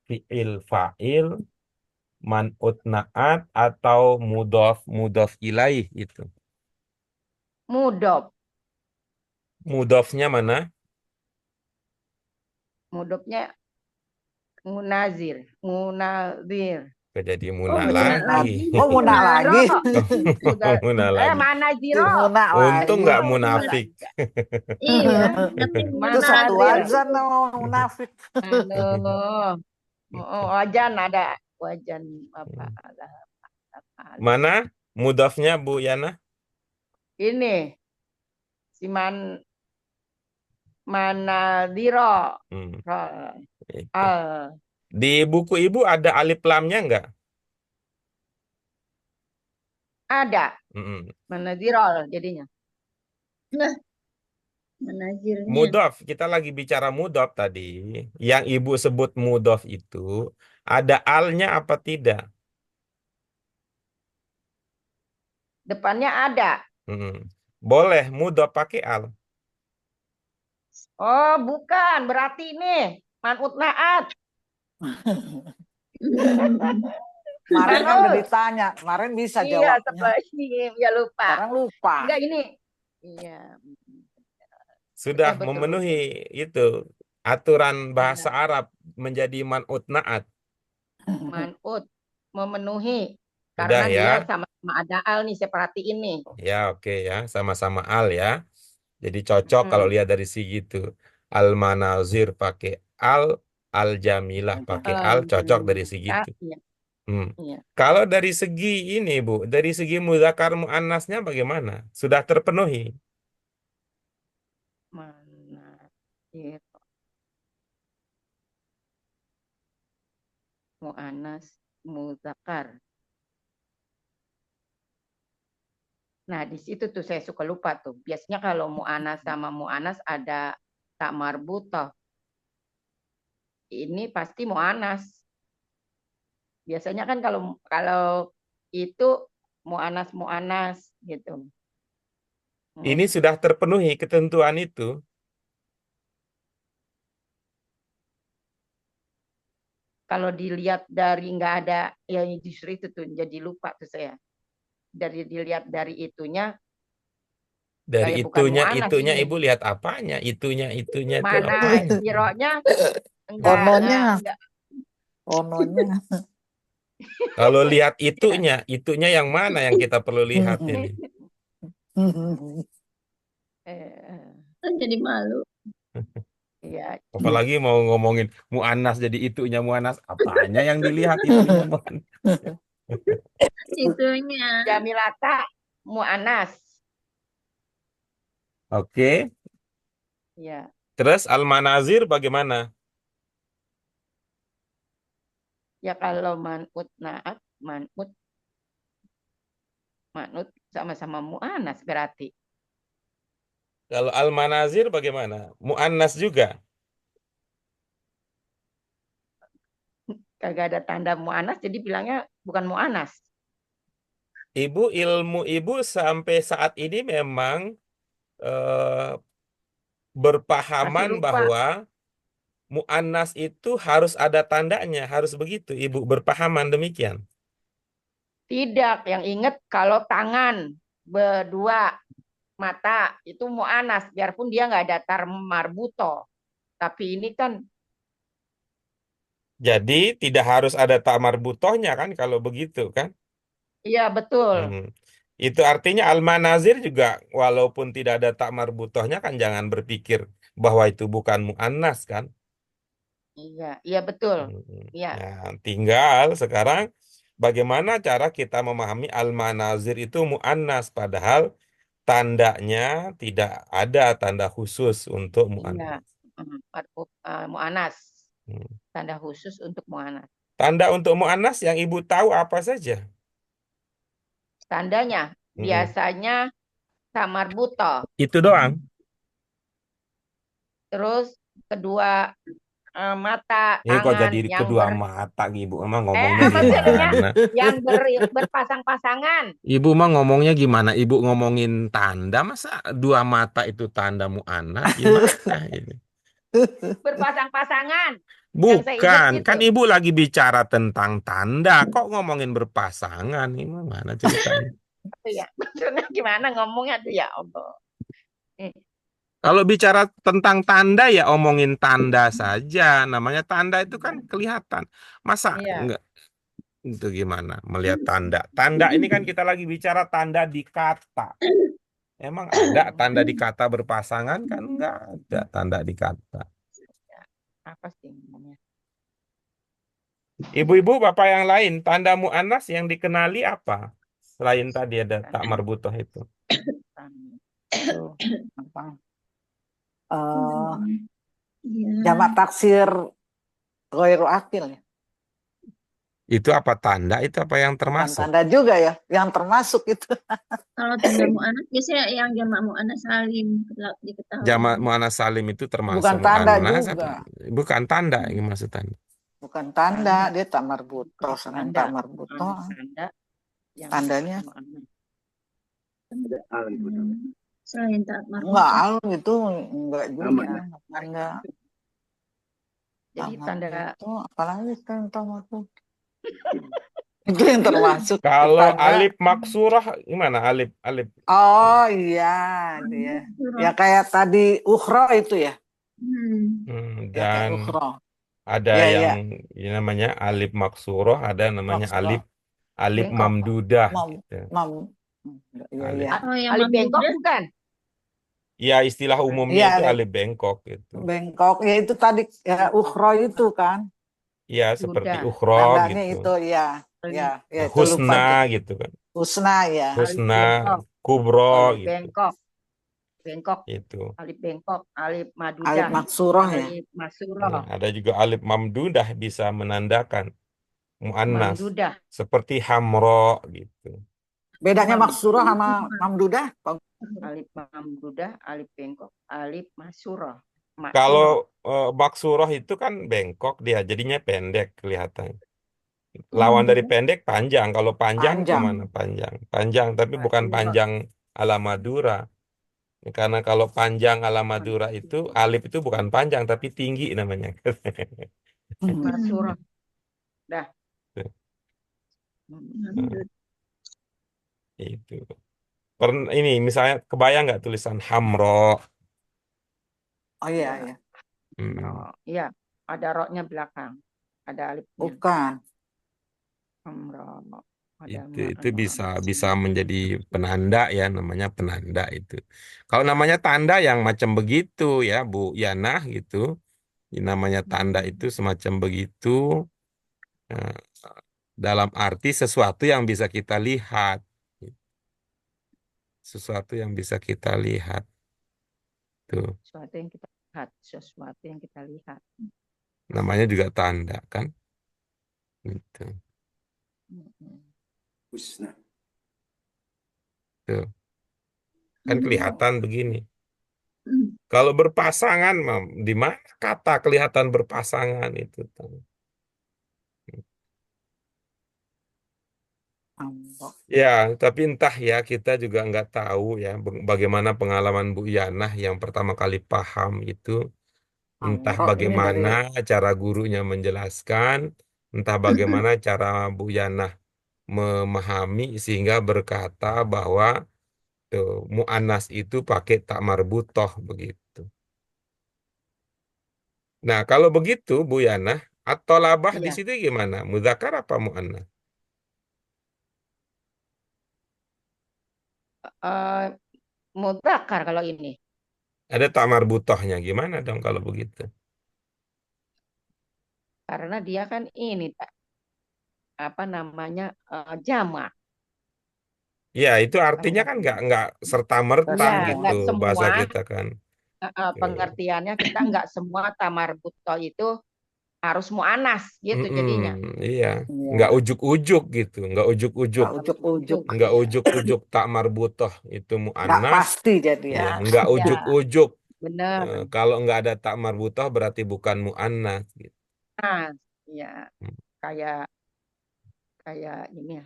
fi'il fa'il, man'ut na'at, atau mudhof ilaih itu? Mudob. Mudhofnya mana? Mudobnya munazir. Munazir. Jadi Oh, muna muna lagi. lagi. Oh, muna lagi. Sudah. Muna lagi. Manaziro. Muna Untung lagi. nggak munafik. Iya, tapi Itu Mana satu ada? aja no munafik. Aduh. Wajan ada. Wajan apa? Ada. Mana mudhofnya Bu Yana? Ini. Si Manadiro. Hmm. Itu. Al. Di buku Ibu ada alif lamnya nggak? Ada. Mm-mm. Manadirol jadinya. nah, menazirnya. Mudhof, kita lagi bicara mudhof tadi. Yang Ibu sebut mudhof itu ada alnya apa tidak? Depannya ada. Mm-mm. Boleh mudhof pakai al. Oh, bukan. Berarti ini. Manut naat. Kemarin kan udah Manut. ditanya, kemarin bisa Iya, jawabnya. seperti ya lupa. Sekarang lupa. Enggak ini. Iya. Sudah Betul. memenuhi itu aturan bahasa Arab menjadi man'ut na'at. Manut. Memenuhi. Udah Karena ya. dia sama-sama ada al nih. Saya perhatiin nih. Ya, oke ya, sama-sama al ya. Jadi cocok kalau Hmm. lihat dari segi itu. Al-manazir pakai al-jamilah pakai al, cocok dari segi itu. Iya. Hmm. Iya. Kalau dari segi ini, Bu, dari segi muzakkar muannasnya bagaimana? Sudah terpenuhi? Mana itu mu'anas muzakkar. Nah, di situ tuh saya suka lupa tuh. Biasanya kalau mu'anas sama mu'anas ada tak marbutoh. Ini pasti mu'anas. Biasanya kan kalau itu mu'anas gitu. Ini sudah terpenuhi ketentuan itu. Kalau dilihat dari nggak ada, ya justru itu tuh jadi lupa tuh saya. Dari dilihat dari itunya, Dari kayak bukan mu'anas itunya ini. Ibu lihat apanya? Itunya itu Mana apanya? zironya Ononya. enggak. Ononya. Kalau lihat itunya yang mana yang kita perlu lihat ini? Kan jadi malu. Iya. Apalagi mau ngomongin mu'annas jadi itunya mu'annas. Apanya yang dilihat itunya mu'annas? Itunya. Jamilata mu'anas. Oke. Ya. Terus al-manazir bagaimana? Ya kalau man'ut naat, man'ut sama-sama mu'anas berarti. Kalau al-manazir bagaimana? Mu'annas juga. Kagak ada tanda mu'anas jadi bilangnya bukan mu'anas. Ibu, ilmu Ibu sampai saat ini memang Masih berpahaman lupa. bahwa mu'annas itu harus ada tandanya, harus begitu. Ibu berpahaman demikian. Tidak, yang ingat kalau tangan berdua mata itu mu'anas biarpun dia nggak ada tar marbuto. Tapi ini kan Jadi tidak harus ada ta'mar butohnya kan kalau begitu kan? iya betul. Itu artinya al-manazir juga walaupun tidak ada ta'mar butohnya kan jangan berpikir bahwa itu bukan mu'annas kan? Iya, iya betul. Iya, Nah, tinggal sekarang bagaimana cara kita memahami al-manazir itu mu'annas padahal tandanya tidak ada tanda khusus untuk iya. mu'annas. Mu'anas. Hmm. Tanda khusus untuk mu'anas. Tanda untuk mu'annas yang ibu tahu apa saja? Tandanya Mm-mm. biasanya samar buto. Itu doang. Terus kedua mata, Ini kok tangan jadi yang kedua mata ibu emang ngomongnya apa sih ininya? gimana? Yang berpasang-pasangan. Ibu mah ngomongnya gimana? Ibu ngomongin tanda masa dua mata itu tanda mu'annas gimana ini? Berpasang-pasangan. Yang saya ingat Bukan, gitu. kan ibu lagi bicara tentang tanda, kok ngomongin berpasangan? Ini mana ceritanya? Itu ya. Maksudnya gimana ngomongnya tuh ya Allah. Eh, Kalau bicara tentang tanda ya omongin tanda saja. Namanya tanda itu kan kelihatan. Masa Iya. enggak itu gimana melihat tanda? Tanda ini kan kita lagi bicara tanda di kata. Emang ada tanda di kata berpasangan kan enggak ada tanda di kata. Apa sih namanya? Ibu-ibu bapak yang lain, tanda mu'annas yang dikenali apa? Selain tadi ada tak marbutoh itu. Itu apa? Eh, Iya. jamak taksir ghairu akil ya. Itu apa tanda? Itu apa yang Bukan termasuk? tanda juga ya, yang termasuk itu. Kalau tanda mu'anas biasanya yang jamak mu'anas salim diketahui. Jamak mu'annas salim itu termasuk Bukan tanda mu'annas juga. apa? Bukan tanda yang maksud tanda. Bukan tanda, dia tak marbuto, selain Tanda. tak marbuto. Tanda yang Tandanya mu'anas. Ada al itu namanya. Selain taat enggak marbutoh. al itu enggak juga. Aman. Tanda Jadi tak tanda marbuto, apalagi kan tak marbuto. Itu yang termasuk Kalau tanda. alif maksurah gimana? Alif Oh iya, dia. Ya kayak tadi ukhra itu ya. Ya kayak dan ukhra. ada Ya, yang ya. namanya alif maksurah, ada namanya Maksurah. alif bengkok. mamdudah Mam, gitu. mam. Ya, Alif. ya. Oh, yang Alif bengkok mamdudah. bukan? Ya istilah umumnya Iya, itu alif alif bengkok gitu. bengkok. Ya itu tadi ya ukhra itu kan. Ya seperti Sudah. ukhra Tandanya gitu. itu ya. Ya, ya itu lupa Husna tuh. gitu kan. Husna ya. Alif Husna, bengkok. kubro Alif gitu. bengkok. Bengkok. Itu. Alif bengkok. Alif Alif madudah. maksurah ya. Alif masuroh. Ya, ada juga alif mamdudah bisa menandakan muannas Mamdudah. seperti hamro gitu. Bedanya Mam. maksurah sama mamdudah. Alif mamdudah. Alif bengkok. Alif masuroh. Kalau Maksuroh. maksurah itu kan bengkok dia, jadinya pendek kelihatan. Lawan dari pendek panjang. Kalau panjang Panjang. kemana panjang? Panjang, tapi bukan Masuroh. panjang ala Madura. Karena kalau panjang ala Madura itu alif itu bukan panjang tapi tinggi namanya. Masuroh. Dah. Itu. Ini misalnya kebayang nggak tulisan hamro? Oh iya, Ya. ya. Oh, iya. Ada roknya belakang. Ada alifnya. Bukan. Amroh. Ada Itu bisa menjadi penanda ya, namanya penanda itu. Kalau namanya tanda yang macam begitu ya Bu Yanah gitu, namanya tanda itu semacam begitu, eh, dalam arti sesuatu yang bisa kita lihat, sesuatu yang bisa kita lihat tuh, sesuatu yang kita lihat. Sesuatu yang kita lihat. namanya juga tanda kan, gitu. Husna. Tuh. Kan kelihatan begini. Kalau berpasangan, di mana kata kelihatan berpasangan itu? Ya, tapi entah ya, kita juga nggak tahu ya bagaimana pengalaman Bu Yanah yang pertama kali paham itu. Entah Amro ini bagaimana dari cara gurunya menjelaskan, entah bagaimana cara Bu Yanah memahami sehingga berkata bahwa mu'annas itu pakai tak marbutoh begitu. Nah, kalau begitu Bu Yanah, atau labah di Iya. situ gimana? Muzakkar apa mu'annas? Mudzakkar kalau ini. Ada tak marbutohnya gimana dong kalau begitu? Karena dia kan ini apa namanya jamak. Ya, itu artinya kan nggak serta merta Ya, gitu nggak bahasa semua kita kan. pengertiannya kita nggak semua tamar buto itu harus mu'anas gitu jadinya. Iya, Iya, nggak ujuk-ujuk gitu, nggak ujuk-ujuk, nggak ujuk-ujuk. nggak Iya. ujuk-ujuk tak marbutoh itu Nggak mu'annas. pasti jadi ya. Ya, nggak Ya, ujuk-ujuk. bener. Kalau nggak ada tak marbutoh berarti bukan mu'annas gitu. Nah, ya kayak kayak ini ya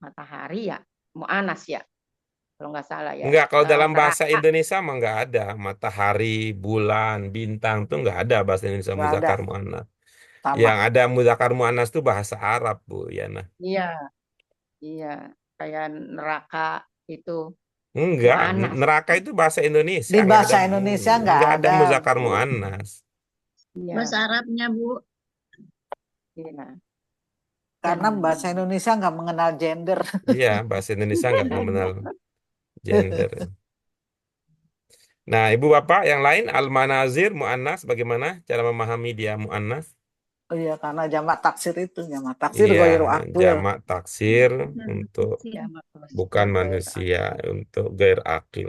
matahari ya mu'anas ya kalau nggak salah ya. Enggak, kalau dalam bahasa Neraka Indonesia mah nggak ada matahari, bulan, bintang tuh nggak ada bahasa Indonesia Nggak ada, muzakkar mu'annas. sama. Yang ada muzakkar mu'annas tuh bahasa Arab, Bu Yana. iya iya kayak neraka itu Enggak, mu'anas. neraka itu bahasa Indonesia, Di nggak ada bahasa Indonesia nggak nggak ada ada, muzakkar Bu. mu'annas. Iya Bahasa Arabnya, Bu. iya Karena dan bahasa Indonesia nggak mengenal gender. Iya, bahasa Indonesia nggak mengenal gender. Nah, Ibu Bapak yang lain al-manazir mu'annas bagaimana cara memahami dia mu'annas? Oh iya, karena jamak taksir Iya, ghairu akil. jamak taksir Nah, untuk jamak bukan taksir manusia, untuk gair akil.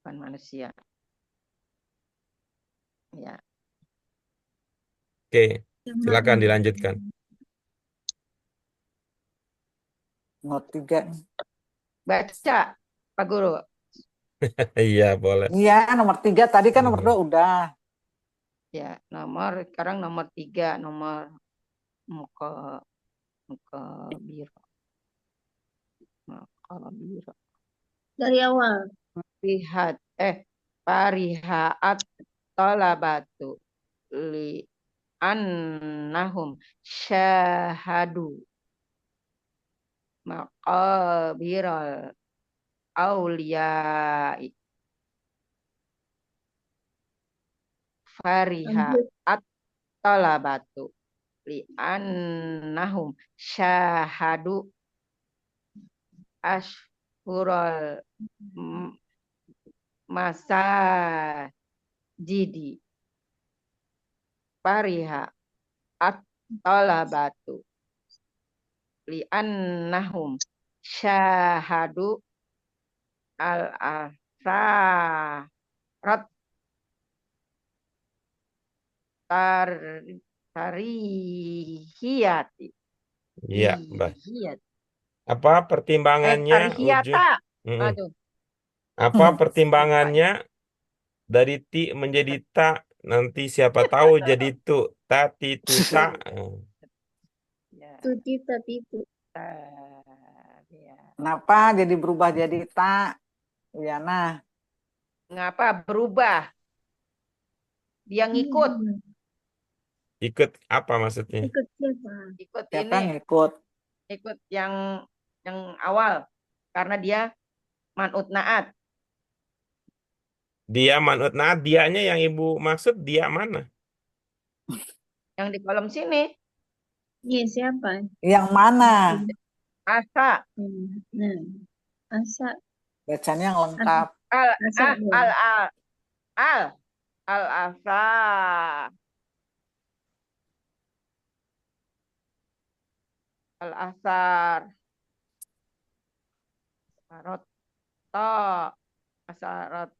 bukan manusia ya. Oke, jamak silakan dilanjutkan. Nomor 3. Baca Pak Guru. Iya, boleh. Iya, nomor 3 tadi kan nomor 2 udah. Ya, sekarang nomor 3 nomor muka biru. Muka biru. dari awal. Lihat parihaat talabatu li annahum syahadu maqabiral auliyai Lanjut. farihaat talabatu li annahum syahadu ashhural masajidi fariha at-talabatu li'annahum syahadu al-asarat tarihiyati Iya, Mbak. Hiyati. Apa pertimbangannya, Uju? Tarihiyata. Mm-mm. Aduh. Apa pertimbangannya dari ti menjadi ta? Nanti siapa tahu jadi tu. Tati tu ta. Ya. Tuti tati itu. Ya. Kenapa jadi berubah jadi tak? Ya, nah. Ngapa berubah? Dia ngikut. Ikut apa maksudnya? Ikut siapa? Ikut Siapa ini. ngikut? Ikut yang awal. Karena dia man'ut na'at. Dia manut nah dianya yang ibu maksud dia mana? Yang di kolom sini. Iya, siapa? Yang mana? Asa. Nah, asa. Bacanya yang lengkap. Asa dong. Al-asa. Al-asar. Asarot. Ta. Asarot.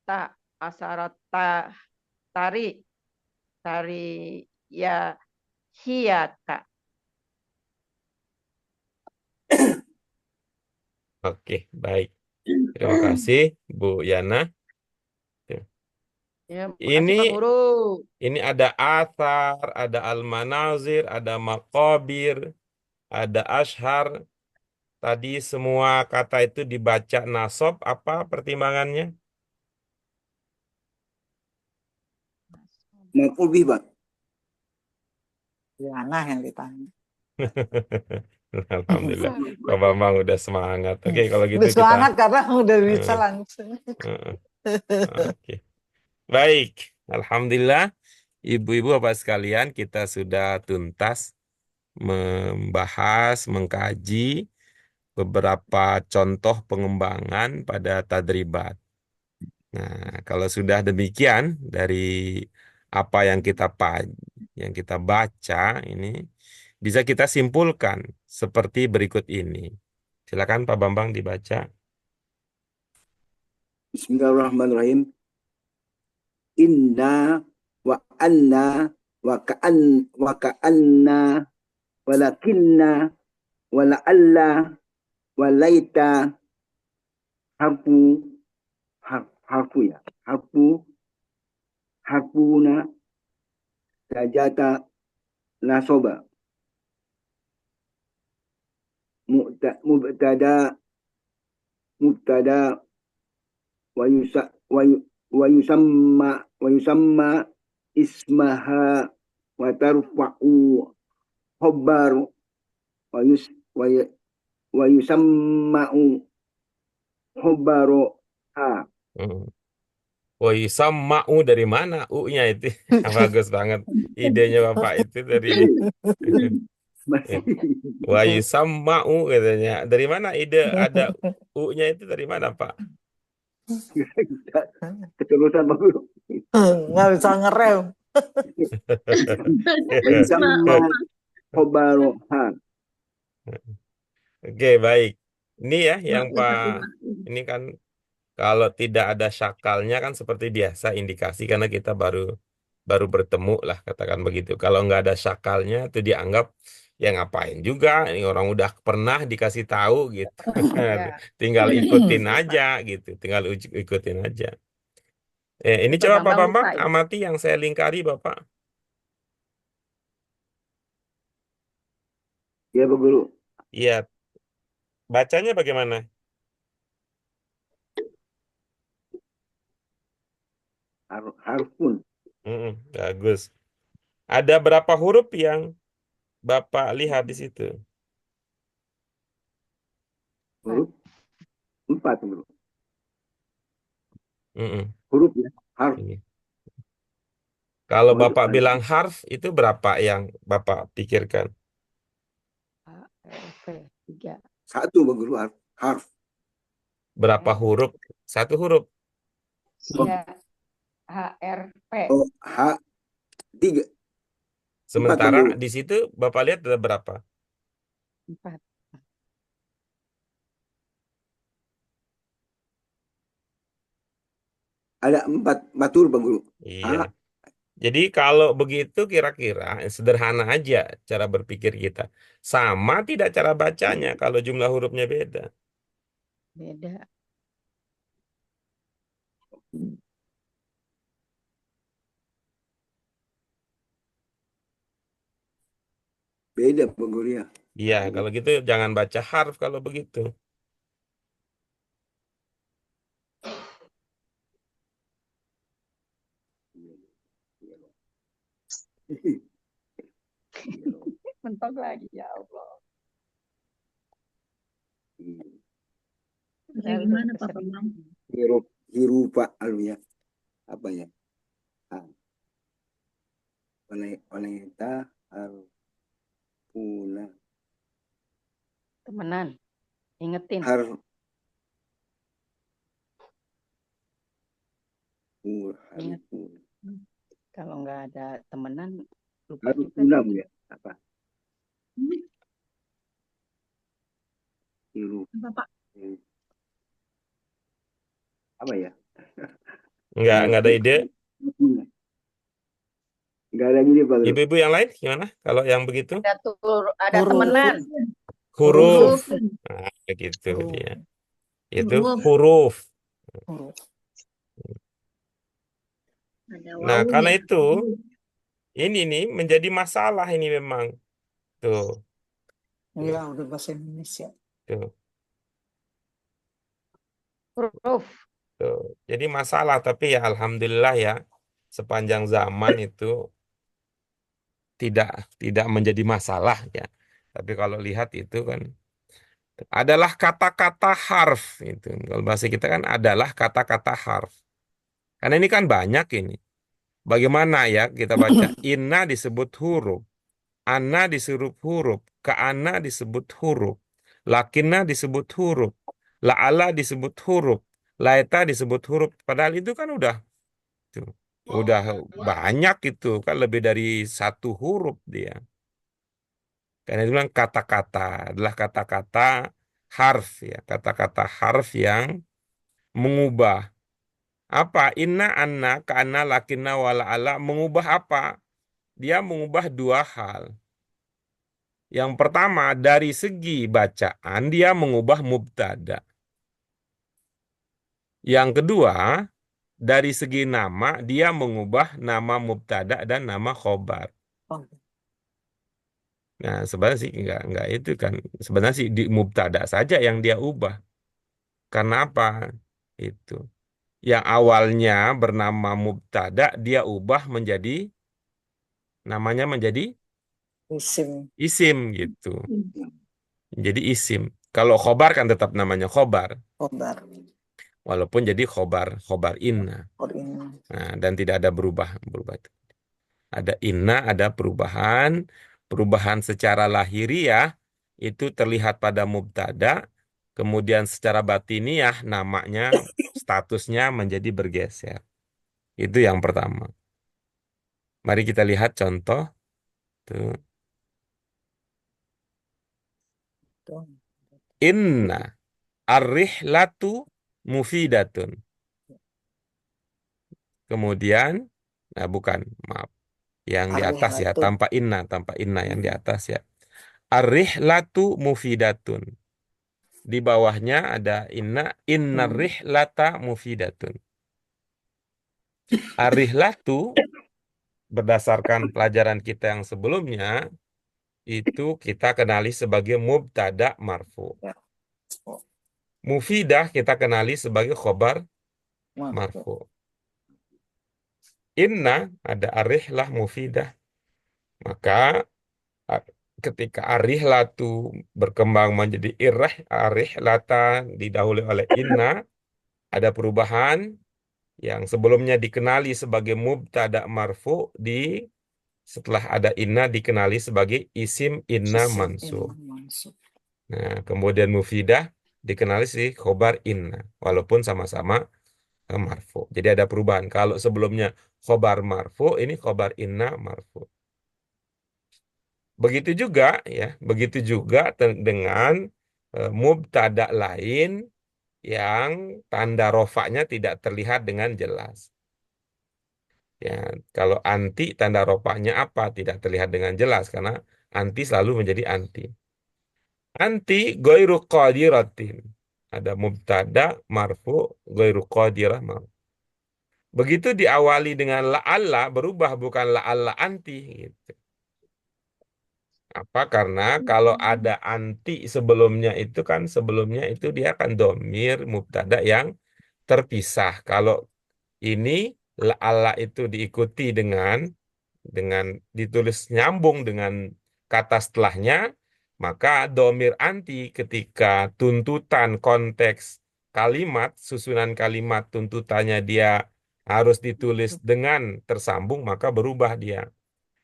Ta. Asarot. Ta. Tari. Tari. Ya. Hiyata. Oke, baik. Terima kasih, Bu Yana. Ya, makasih Pak Ini Guru. ini ada athar, ada al-manazir, ada maqabir, ada ashar. Tadi semua kata itu dibaca nasab. Apa pertimbangannya? Maf'ul bih, Bang. Ya, nah yang ditanya. Alhamdulillah, Pak Bambang udah semangat. Oke, kalau gitu Udah kita. semangat karena udah bisa Eh, langsung. Oke, baik. Alhamdulillah, ibu-ibu bapak sekalian, kita sudah tuntas membahas, mengkaji beberapa contoh pengembangan pada tadribat. Nah, kalau sudah demikian dari apa yang kita baca ini bisa kita simpulkan seperti berikut ini. Silakan Pak Bambang dibaca. Bismillahirrahmanirrahim. Inna wa anna wa ka'anna walakinna wa la'alla wa laita harfu harfu ya. Harfuna sajata nasoba. Mubtada wa yusa wa yusamma ismaha wa tarfa'u khabar wa yus wa yusamma'u khabaru ha. Hmm. Woi, mau dari mana U-nya itu? Bagus banget idenya Bapak itu dari Masih Wahyu mau katanya. Dari mana ide ada U-nya itu dari mana, Pak? keterusan Pak Guru. Nggak bisa ngerem. Wa yusamma khabaru ha. Oke, baik. Ini ya yang Maaf, Pak, Pak. ini kan kalau tidak ada syakalnya kan seperti biasa indikasi karena kita baru bertemu lah katakan begitu. Kalau nggak ada syakalnya itu dianggap ya ngapain juga, ini orang udah pernah dikasih tahu gitu. Ya, Tinggal ikutin aja gitu, tinggal ikutin aja. Ini Pak coba Pak Bambang Bambang lupa ya. amati yang saya lingkari Bapak. Ya Pak Guru. Iya, bacanya bagaimana? Harfun. Bagus. Ada berapa huruf yang Bapak lihat di situ? Huruf 4 Pak Guru. Mm-mm. Huruf ya. Harf. Ini. Kalau Oh, itu Bapak harf. bilang harf, itu berapa yang Bapak pikirkan? HRP 3. 1 Pak Guru. Harf. Berapa huruf? Satu huruf. Ya, HRP Oh, H 3. 4 Pak Sementara Guru. di situ Bapak lihat ada berapa? 4. Ada 4 huruf Pak Guru. Iya. H. Jadi kalau begitu kira-kira sederhana aja cara berpikir kita. Sama tidak cara bacanya kalau jumlah hurufnya beda. Beda. Beda Pak Guru ya. Iya, kalau gitu jangan baca harf kalau begitu. Mentok lagi ya Allah. Kayak gimana Pak Bambang? Huruf Pak alunya. Apa ya? Wanita harfuna. Temenan. Ingetin. Harfun. Ingat. Kalau nggak ada temenan, lupa Harus juga. enam ya? Apa? Huruf. Apa Pak? Apa ya? Nggak ada ide. Enggak ada gini Pak Guru. Ibu-ibu yang lain gimana? Kalau yang begitu? Ada Huruf. temenan. Huruf. Huruf. Nah, gitu Huruf. dia. Itu Huruf. huruf. Huruf. Ada Nah, wawunya. karena itu ini nih menjadi masalah ini memang. Tuh, Iya, udah bahasa Indonesia. tuh, Huruf. tuh. Jadi masalah tapi ya alhamdulillah ya sepanjang zaman itu tidak menjadi masalah ya. Tapi kalau lihat itu kan adalah kata-kata harf itu. Kalau bahasa kita kan adalah kata-kata harf. Karena ini kan banyak ini. Bagaimana ya kita baca inna disebut huruf, anna disebut huruf, ka'anna disebut huruf, lakinna disebut huruf, la'ala disebut huruf, Laita disebut huruf, padahal itu kan tuh, udah banyak itu kan, lebih dari satu huruf dia. Karena itu bilang kata-kata adalah kata-kata harf ya, kata-kata harf yang mengubah apa? Inna, anna, kana, lakinna, wala, ala mengubah apa? Dia mengubah dua hal. Yang pertama, dari segi bacaan dia mengubah mubtada. Yang kedua, dari segi nama dia mengubah nama mubtada dan nama khobar. Oh, Nah, sebenarnya sih enggak itu kan. Sebenarnya sih di mubtada saja yang dia ubah. Karena apa? Itu. Yang awalnya bernama mubtada dia ubah menjadi namanya menjadi isim isim gitu. Jadi isim. Kalau khobar kan tetap namanya khobar. khobar. Walaupun jadi khobar inna. Oh, ini. Nah, dan tidak ada berubah itu. Ada inna, ada perubahan secara lahiriah itu terlihat pada mubtada, kemudian secara batiniah namanya statusnya menjadi bergeser. Itu yang pertama. Mari kita lihat contoh. Tuh. Tuh. Inna ar-rihlatu mufidatun. Kemudian, nah bukan, maaf. Yang di atas ya, Ar-rihlatu. tanpa inna yang di atas ya. Ar-rihlatu mufidatun. Di bawahnya ada inna rihlata mufidatun. Ar-rihlatu berdasarkan pelajaran kita yang sebelumnya itu kita kenali sebagai mubtada marfu. Ya. Oh, Mufidah kita kenali sebagai khobar marfu. marfu. Inna ada arihlah mufidah. Maka ketika arihlatu berkembang menjadi arihlata didahului oleh inna, ada perubahan yang sebelumnya dikenali sebagai mubtada marfu setelah ada inna dikenali sebagai isim inna Isim mansub. inna mansub. Nah, kemudian mufidah dikenali khobar inna walaupun sama-sama marfu. Jadi ada perubahan. Kalau sebelumnya khobar marfu, ini khobar inna marfu. Begitu juga ya, begitu juga dengan mubtada lain yang tanda rofaknya tidak terlihat dengan jelas. Ya, kalau anti tanda rofaknya apa? Tidak terlihat dengan jelas karena anti selalu menjadi anti. Anti goiru qadiratin. Ada mubtada marfu goiru qadirah marfu. Begitu diawali dengan la'alla berubah bukan la'alla anti gitu. Apa? Karena kalau ada anti sebelumnya itu dia akan domir mubtada yang terpisah. Kalau ini la'alla itu diikuti dengan ditulis nyambung dengan kata setelahnya, maka domir anti ketika tuntutan konteks kalimat, susunan kalimat tuntutannya dia harus ditulis dengan tersambung, maka berubah dia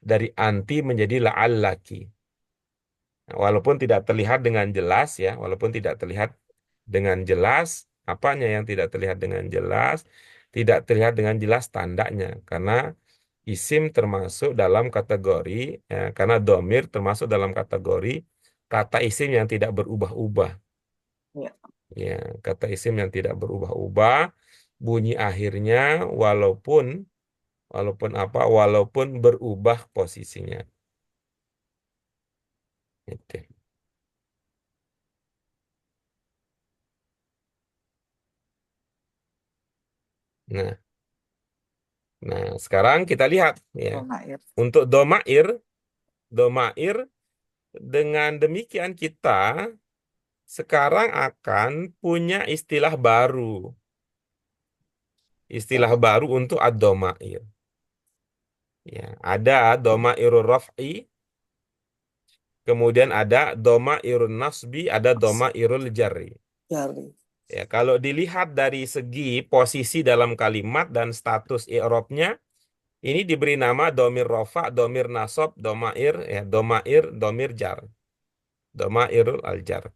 dari anti menjadi la'allaki. Nah, walaupun tidak terlihat dengan jelas ya, walaupun tidak terlihat dengan jelas, apanya yang tidak terlihat dengan jelas? Tidak terlihat dengan jelas tandanya, karena isim termasuk dalam kategori, ya, karena domir termasuk dalam kategori kata isim yang tidak berubah-ubah. Ya. Ya, kata isim yang tidak berubah-ubah, bunyi akhirnya walaupun berubah posisinya. Itu. Nah, sekarang kita lihat ya. Domair. Untuk domair dengan demikian kita sekarang akan punya istilah baru. Istilah baru untuk ad-domair. Ya, ada domairul raf'i, kemudian ada domairul nasbi, ada domairul jarri. Jari. Ya, kalau dilihat dari segi posisi dalam kalimat dan status i'rabnya, ini diberi nama domir rofa, domir nasob, domair, domir jar. Domairul aljar.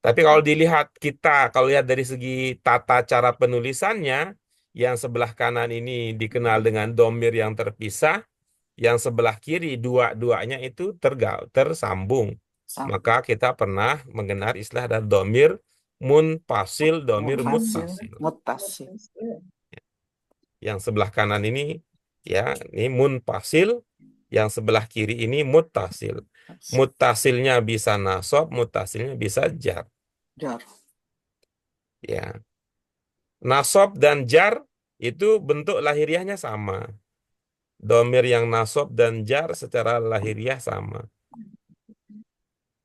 Tapi kalau dilihat kalau lihat dari segi tata cara penulisannya, yang sebelah kanan ini dikenal dengan domir yang terpisah, yang sebelah kiri dua-duanya itu tersambung. Sama. Maka kita pernah mengenal istilah ada domir munfasil, domir Mufasil, muttasil. mutasil. Yang sebelah kanan ini ya, ini munfasil, yang sebelah kiri ini muttasil. Muttasilnya bisa nasab, muttasilnya bisa jar. Jar. Ya. Nasab dan jar itu bentuk lahiriahnya sama. Domir yang nasab dan jar secara lahiriah sama.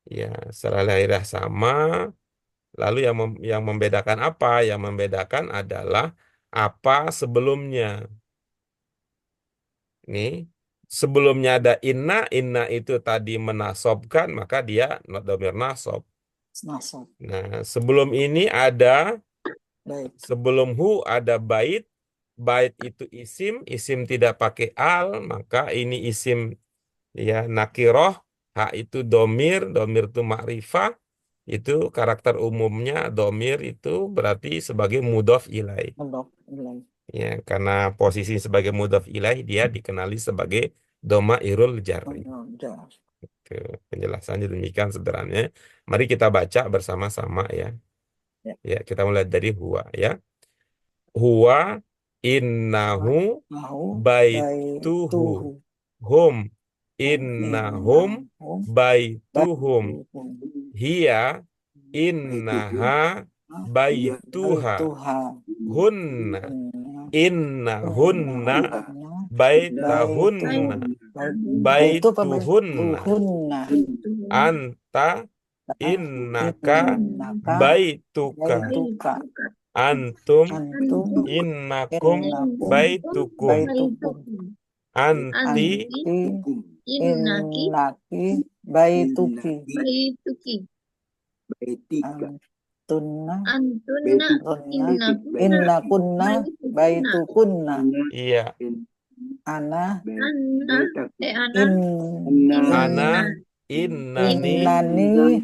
Ya, secara lahiriah sama. Lalu yang membedakan apa? Yang membedakan adalah apa sebelumnya. Ini sebelumnya ada inna itu tadi menasobkan, maka dia domir nasob. Nasab. Nah, sebelum ini ada Baik. sebelum hu ada bait. Bait itu isim tidak pakai al, maka ini isim ya nakiroh. Ha itu domir itu ma'rifah. Itu karakter umumnya domir itu berarti sebagai mudhof ilaih. Mudhof ilaih. Ya, karena posisi sebagai mudhof ilaih dia dikenali sebagai domairul jarri. Jar. Itu penjelasannya demikian sederhananya. Mari kita baca bersama-sama ya. Ya. Ya, kita mulai dari huwa ya. Huwa innahu Mau baituhu hum innahum baituhum hiya innaha baituha hunna innahunna baitahunna baituhunna anta innaka baituka antum innakum baitukum anti Innaki baituki baituki Baitika. tunna antunna innakunna baitukunna iya ana anna ana ana innani innani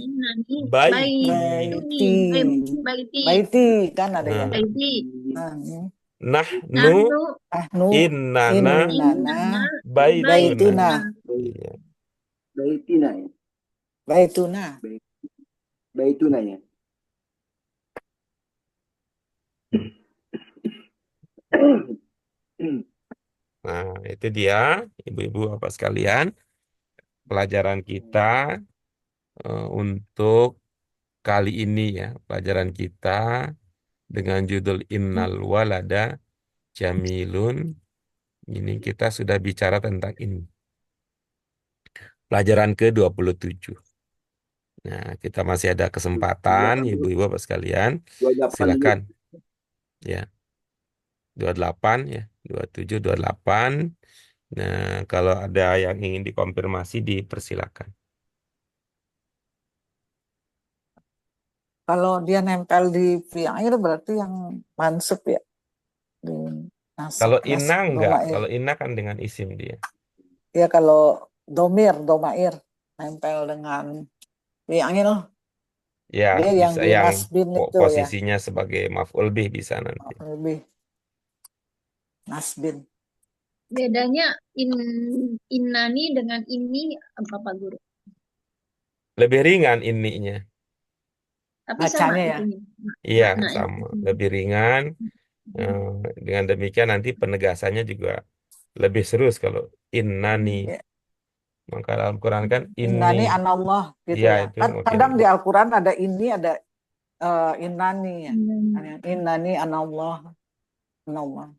baiti baiti kan ada ya. Nah. baiti nahnu Ahnu innana innana baituna baituna Iya. Baitina ya. baituna Baituna ya. Nah, itu dia ibu-ibu bapak sekalian pelajaran kita untuk kali ini ya, pelajaran kita dengan judul Innal walada jamilun. Ini kita sudah bicara tentang ini. Pelajaran ke-27. Nah, kita masih ada kesempatan ibu-ibu bapak sekalian. 28 Silakan. Ya. 28 ya, 27, 28. Nah, kalau ada yang ingin dikonfirmasi dipersilakan. kalau dia nempel di fi'il berarti yang mansub ya di Kalau nasab inna enggak, domair. kalau inna kan dengan isim dia. Ya kalau domair nempel dengan fi'il Ya, dia yang bisa di yang nasbin itu ya posisinya sebagai maf'ul bih bisa nanti. lebih nasbin. bedanya innani dengan ini apa Pak Guru? Lebih ringan ininya. Tapi sama Bacanya ya? itunya. Iya, Maknanya. sama. Lebih ringan. Dengan demikian nanti penegasannya juga lebih serius kalau innani. Ya. Maka dalam Quran kan Innani ini. anallah gitu Iya, ya. itu Kan mungkin kadang lebih. di Al-Quran ada ini ada innani ya. Innani anallah. Anallah.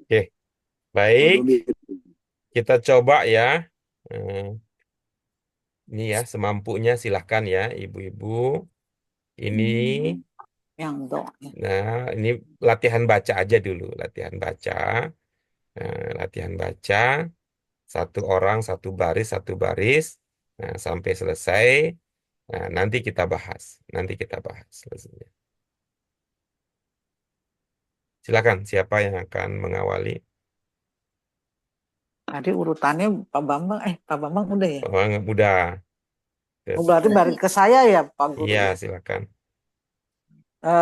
Oke, baik. Kita coba ya. Ini ya, semampunya silahkan ya, ibu-ibu. Ini, Yang do. Ya. nah ini latihan baca aja dulu, latihan baca. Latihan baca. Satu orang, satu baris. Nah, sampai selesai. Nah, nanti kita bahas. Nanti kita bahas. Lazimnya. Silakan, siapa yang akan mengawali? Tadi urutannya Pak Bambang udah ya? Oh, udah. Oh, berarti balik ke saya ya Pak Guru Iya, ya. silakan.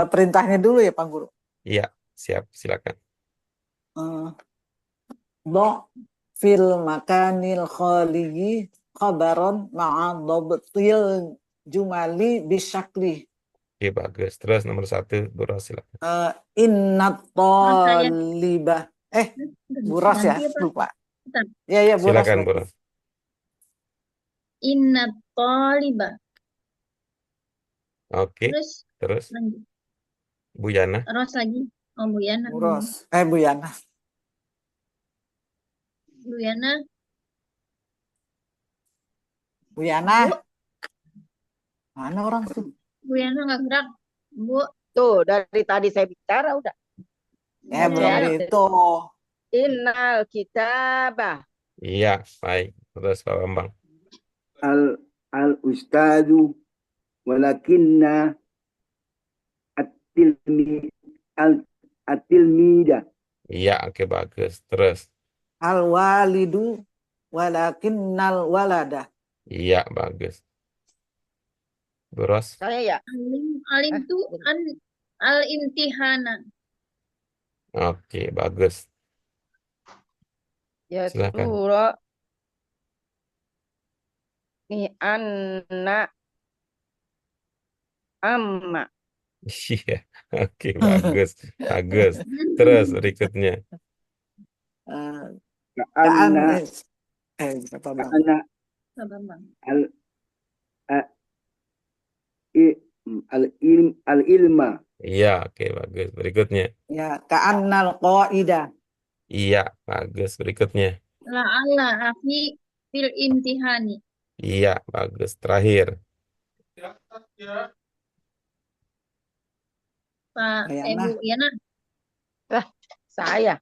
Perintahnya dulu ya Pak Guru. Iya, siap, silakan. Eh, Do fil makanil khaligi khabaron ma'a dhabtil jumali bisyakli. Oke, bagus. Terus nomor 1, Bro, silakan. Innat Mas saya thalibah. Buras ya, ganti apa? lupa. Bentar. Ya Buras Silakan, berarti. Bro. Inna toliba. Oke, Terus terus lanjut. Bu Yana. Terus lagi. Oh, Bu Yana. Buros. Bu Yana. Bu Yana. Bu Yana. Bu, Mana orang tuh? Bu Yana nggak gerak. Bu, Tuh, dari tadi saya bicara udah. Belum Ya. itu. Innal kitabah. Iya, baik. Terus Pak Bambang. Al ustadu walakinna at-tilmi at-tilmida. Iya, oke, bagus. Terus. Al walidu walakinnal walada. Iya, bagus. Bros. Saya ya. alim tu al-imtihana. Oke, bagus. Ya Silakan. surah ni anak amma. Iya, oke, bagus. Bagus. Terus berikutnya. Ka'anna Apa Bang? ka'anna Pak Bambang. al ilma. Iya, oke, bagus. Berikutnya. Ya, ka'annal qaida. Iya, bagus. Berikutnya. La'alla afi fil imtihani. Iya, bagus. Terakhir. Pak Yana. Bu Yana. Saya.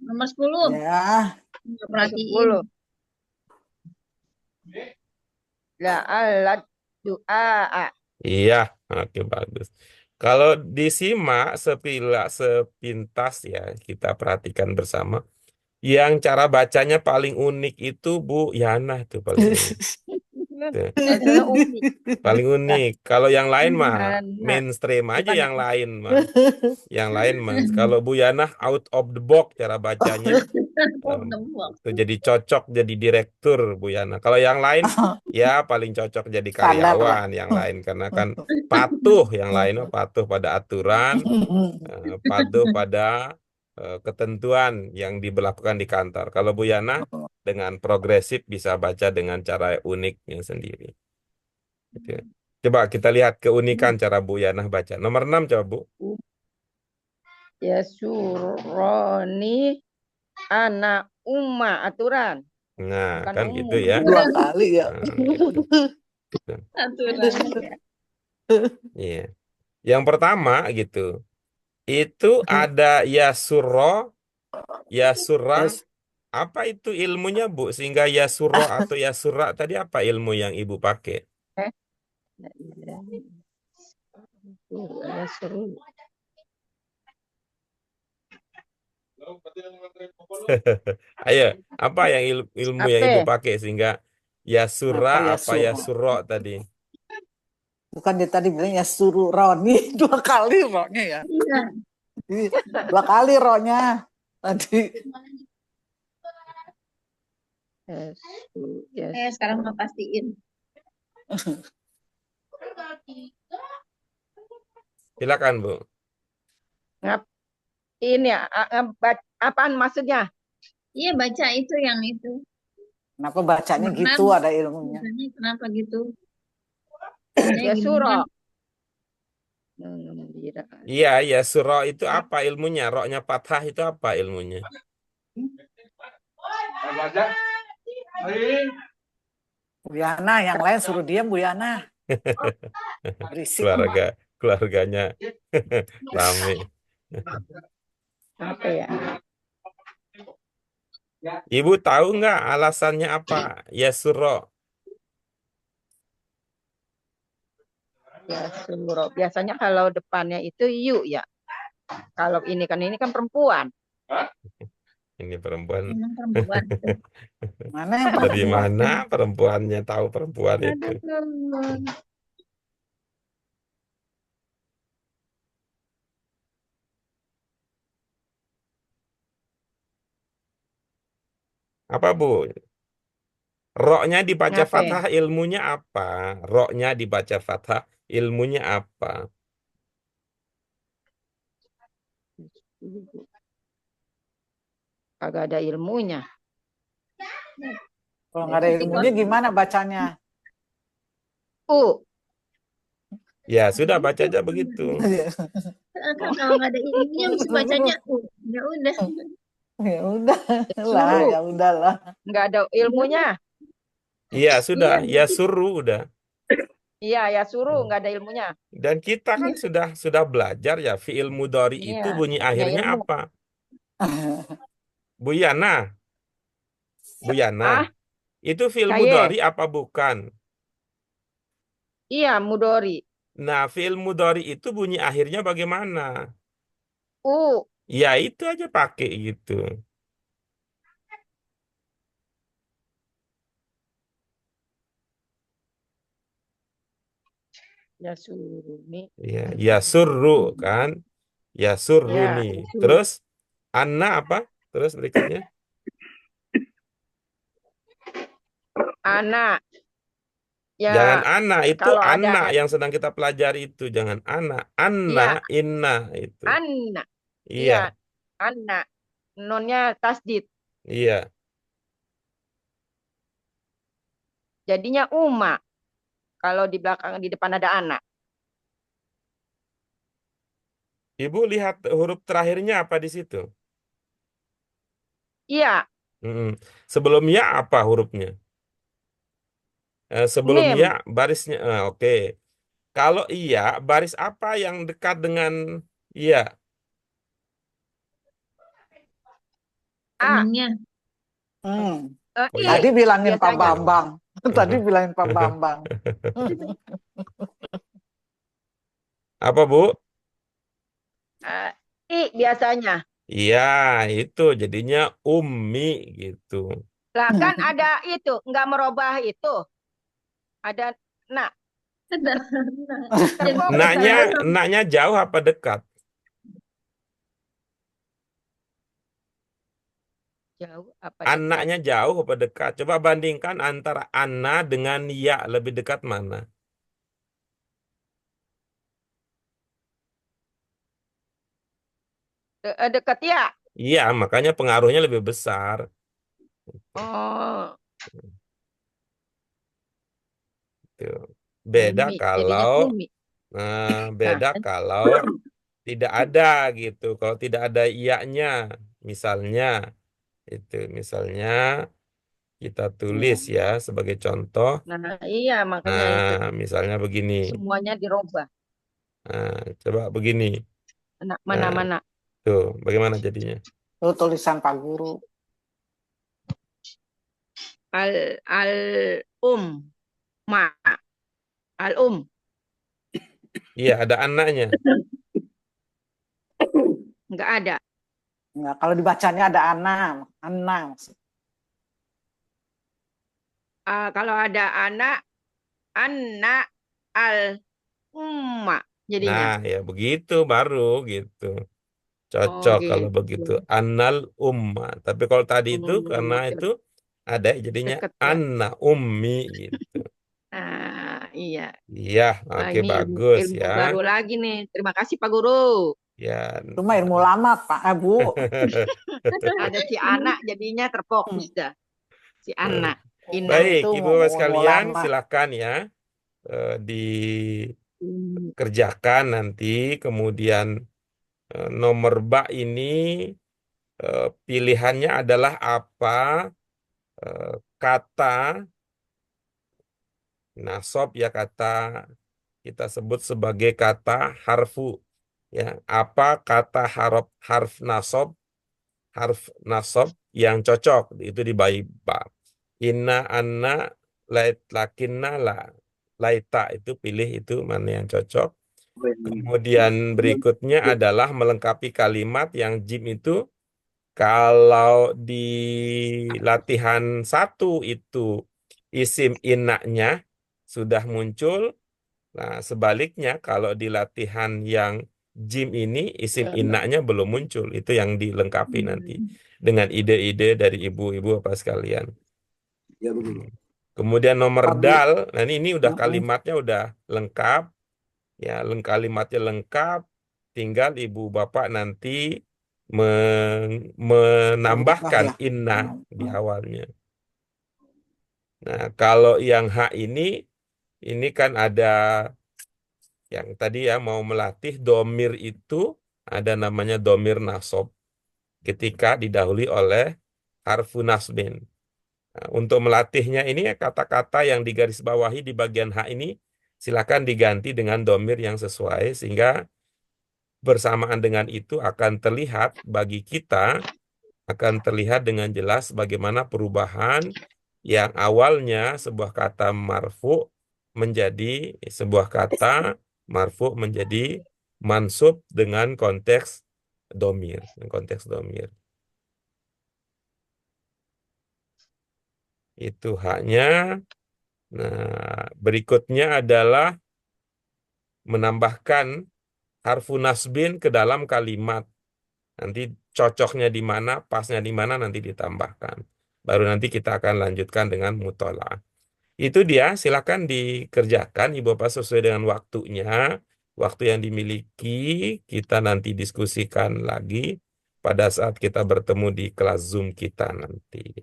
Nomor 10. Ya, Nggak perhatiin. 10. La'alla du'a. Iya, oke, bagus. Kalau disimak sepintas ya, kita perhatikan bersama. Yang cara bacanya paling unik itu Bu Yana itu paling unik. Tuh, Adalah umi. paling unik. Kalau yang lain mah Anak. mainstream aja Gimana? yang lain mah. Yang lain mah. Kalau Bu Yana out of the box cara bacanya. Itu jadi cocok jadi direktur Bu Yana. Kalau yang lain ya paling cocok jadi Standar lah. karyawan yang lain karena kan patuh yang lain patuh pada aturan, patuh pada ketentuan yang diberlakukan di kantor. Kalau Bu Yana dengan progresif bisa baca dengan cara uniknya sendiri. Gitu. Coba kita lihat keunikan cara Bu Yana baca. Nomor 6 coba Bu. Ya suroni anak umma aturan. Nah, Bukan kan umum. gitu ya. 2 kali ya. Nah, gitu. Aturan. Iya. Yang pertama gitu. Itu ada yasuro, yasura. Apa itu ilmunya Bu? Sehingga yasuro atau yasura tadi apa ilmu yang Ibu pakai? Ya suruh. Ayo, apa yang ilmu yang Ibu pakai sehingga yasura Apa apa yasuro tadi? Bukan dia tadi bilang ya suruh Roni 2 kali rohnya ya. Iya. 2 kali rohnya. Tadi. Ya, Sekarang mau pastiin. Silakan Bu. ini apaan maksudnya? Iya, baca itu yang itu. Kenapa bacanya Benar. gitu ada ilmunya? Bacanya kenapa gitu? Ya surah. Iya, yasuro itu apa ilmunya? Roknya fathah itu apa ilmunya? Bu Yana, yang lain suruh diam Bu Yana. Berisik. Keluarganya rame. Apa ya? Ibu tahu nggak alasannya apa? Yasuro. Yasuro. Biasanya kalau depannya itu yu ya. Kalau ini kan perempuan. Ini perempuan. Memang perempuan. Mana yang Dari perempuan? mana perempuannya tahu perempuan itu? Aduh. Apa, Bu? Roknya dibaca Ngapain? fathah, ilmunya apa? Roknya dibaca fathah, ilmunya apa? Kagak ada ilmunya. Kalau nggak ada ilmunya gimana bacanya? U. Ya, sudah baca aja begitu. Kalau nggak ada ilmunya mesti bacanya ya udah. Ya udah lah, Suruh. ya udahlah. Nggak ada ilmunya. Iya, sudah. Iya, Ya suruh udah. Iya, ya suruh nggak ada ilmunya. Dan kita kan sudah belajar ya, fi'il mudhari Iya, itu bunyi punya akhirnya ilmu. apa? Bu Yana, Bu Yana, Ah, itu fi'il Kaye. mudhari apa bukan? Iya, mudori. Nah, fi'il mudhari itu bunyi akhirnya bagaimana? U. Ya, itu aja pakai gitu. Ya suruh nih. Ya surru kan? Ya surru Ya, nih. suruh. Terus anna apa? Terus berikutnya? Anak. Ya, Jangan anak, itu kalau ada anak yang sedang kita pelajari itu. Jangan anak. Anna, Iya. inna itu. anak. Iya, Iya, anak. Nonnya tasdid. iya. Jadinya uma. Kalau di belakang di depan ada anak. Ibu lihat huruf terakhirnya apa di situ? Iya, Mm-mm. Sebelum ya apa hurufnya? Sebelum mim. ya barisnya. Oke. Kalau iya, baris apa yang dekat dengan iya? A. Keningnya. I. Tadi bilangin Pak biasanya. Bambang. Tadi bilangin Pak Bambang. Apa, Bu? I biasanya. Iya, itu jadinya ummi gitu. Lah kan ada itu, nggak merubah itu. Ada nak. Ada. Terfokus Naknya, saya. naknya jauh apa dekat? Jauh apa dekat? Anaknya jauh apa dekat? Coba bandingkan antara anna dengan ya, lebih dekat mana? Dekat ya. Iya, makanya pengaruhnya lebih besar. Oh, Tuh. Beda umi. Jadinya kalau umi. beda Nah, kalau tidak ada gitu. Kalau tidak ada iya-nya, misalnya misalnya kita tulis ya sebagai contoh. nah iya makanya itu. Nah, misalnya begini. Semuanya dirubah. Nah, coba begini. Nah, mana-mana. Tuh, bagaimana jadinya? Itu tulisan Pak Guru. Al ma al Iya, ada anaknya. nggak ada. Nggak, kalau dibacanya ada Ana. Kalau ada anak al umma jadinya. Nah, ya begitu baru gitu. Oh Cocok kalau gitu. begitu. Annal umma. Tapi kalau tadi itu karena itu ada jadinya Deket ya. anna ummi gitu. Iya. Iya, Wah, oke ini bagus ilmu ya. baru lagi nih. Terima kasih Pak Guru. Ya. Cuma ilmu lama Pak, Bu. Ada si anak jadinya terfokus dah. Si anak. Ina. Baik, Itu Ibu mau sekalian, lama. silakan ya dikerjakan nanti. Kemudian nomor bak ini pilihannya adalah apa? Kata nasab ya, kata kita sebut sebagai kata harfu ya. Apa kata harf nasab yang cocok itu di bab. Inna, anna, lakinna, la. laita itu pilih itu mana yang cocok. Oh, yang ini. Kemudian berikutnya adalah melengkapi kalimat yang jim itu kalau di latihan 1 itu isim innanya sudah muncul. Nah, sebaliknya kalau di latihan yang jim ini isim innanya belum muncul. Itu yang dilengkapi nanti dengan ide-ide dari ibu-ibu apa sekalian. Ya begitu. Kemudian nomor Pagi. dal, nah ini udah Mm-mm. kalimatnya udah lengkap. Ya, kalimatnya lengkap. Tinggal ibu bapak nanti menambahkan Berubah ya. inna di Mm-mm. awalnya. Nah, kalau yang H ini kan ada yang tadi ya mau melatih domir itu ada namanya domir nasob ketika didahului oleh harfu nasbin. Nah, untuk melatihnya ini ya kata-kata yang digarisbawahi di bagian H ini silakan diganti dengan domir yang sesuai sehingga bersamaan dengan itu akan terlihat bagi kita dengan jelas bagaimana perubahan yang awalnya sebuah kata marfu menjadi mansub dengan konteks domir. Itu haknya. Nah, berikutnya adalah menambahkan harfu nasbin ke dalam kalimat. Nanti cocoknya di mana, pasnya di mana nanti ditambahkan. Baru nanti kita akan lanjutkan dengan mutolaah. Itu dia, silakan dikerjakan Ibu Bapak sesuai dengan waktunya. Waktu yang dimiliki, kita nanti diskusikan lagi pada saat kita bertemu di kelas Zoom kita nanti.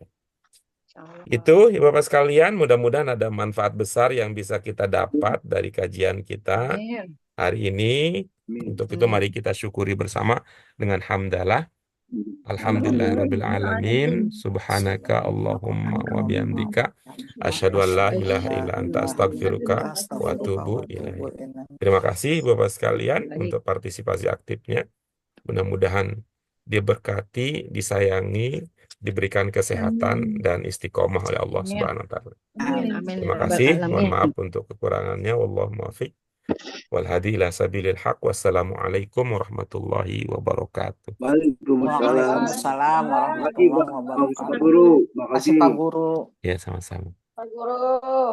Itu Ibu Bapak sekalian, mudah-mudahan ada manfaat besar yang bisa kita dapat dari kajian kita Amin. hari ini. Amin. Untuk itu mari kita syukuri bersama dengan hamdalah. Alhamdulillahirabbil alamin. Subhanaka Allahumma wa bihamdika asyhadu an la ilaha illa anta astaghfiruka wa atubu ilaik. Terima kasih Bapak sekalian untuk partisipasi aktifnya. Mudah-mudahan diberkati, disayangi, diberikan kesehatan dan istiqomah oleh Allah Amin. Subhanahu wa taala. Amin. Amin. Terima Ya Rabbal kasih. Mohon alamin. maaf untuk kekurangannya. Wallahu muwaffiq. Wal hadi ila sabilil haq. Wassalamualaikum warahmatullahi wabarakatuh. Waalaikumsalam. Waalaikumsalam Terima kasih warahmatullahi Pak wabarakatuh. Guru. Terima kasih Pak Guru. Ya, sama-sama. Pak Guru.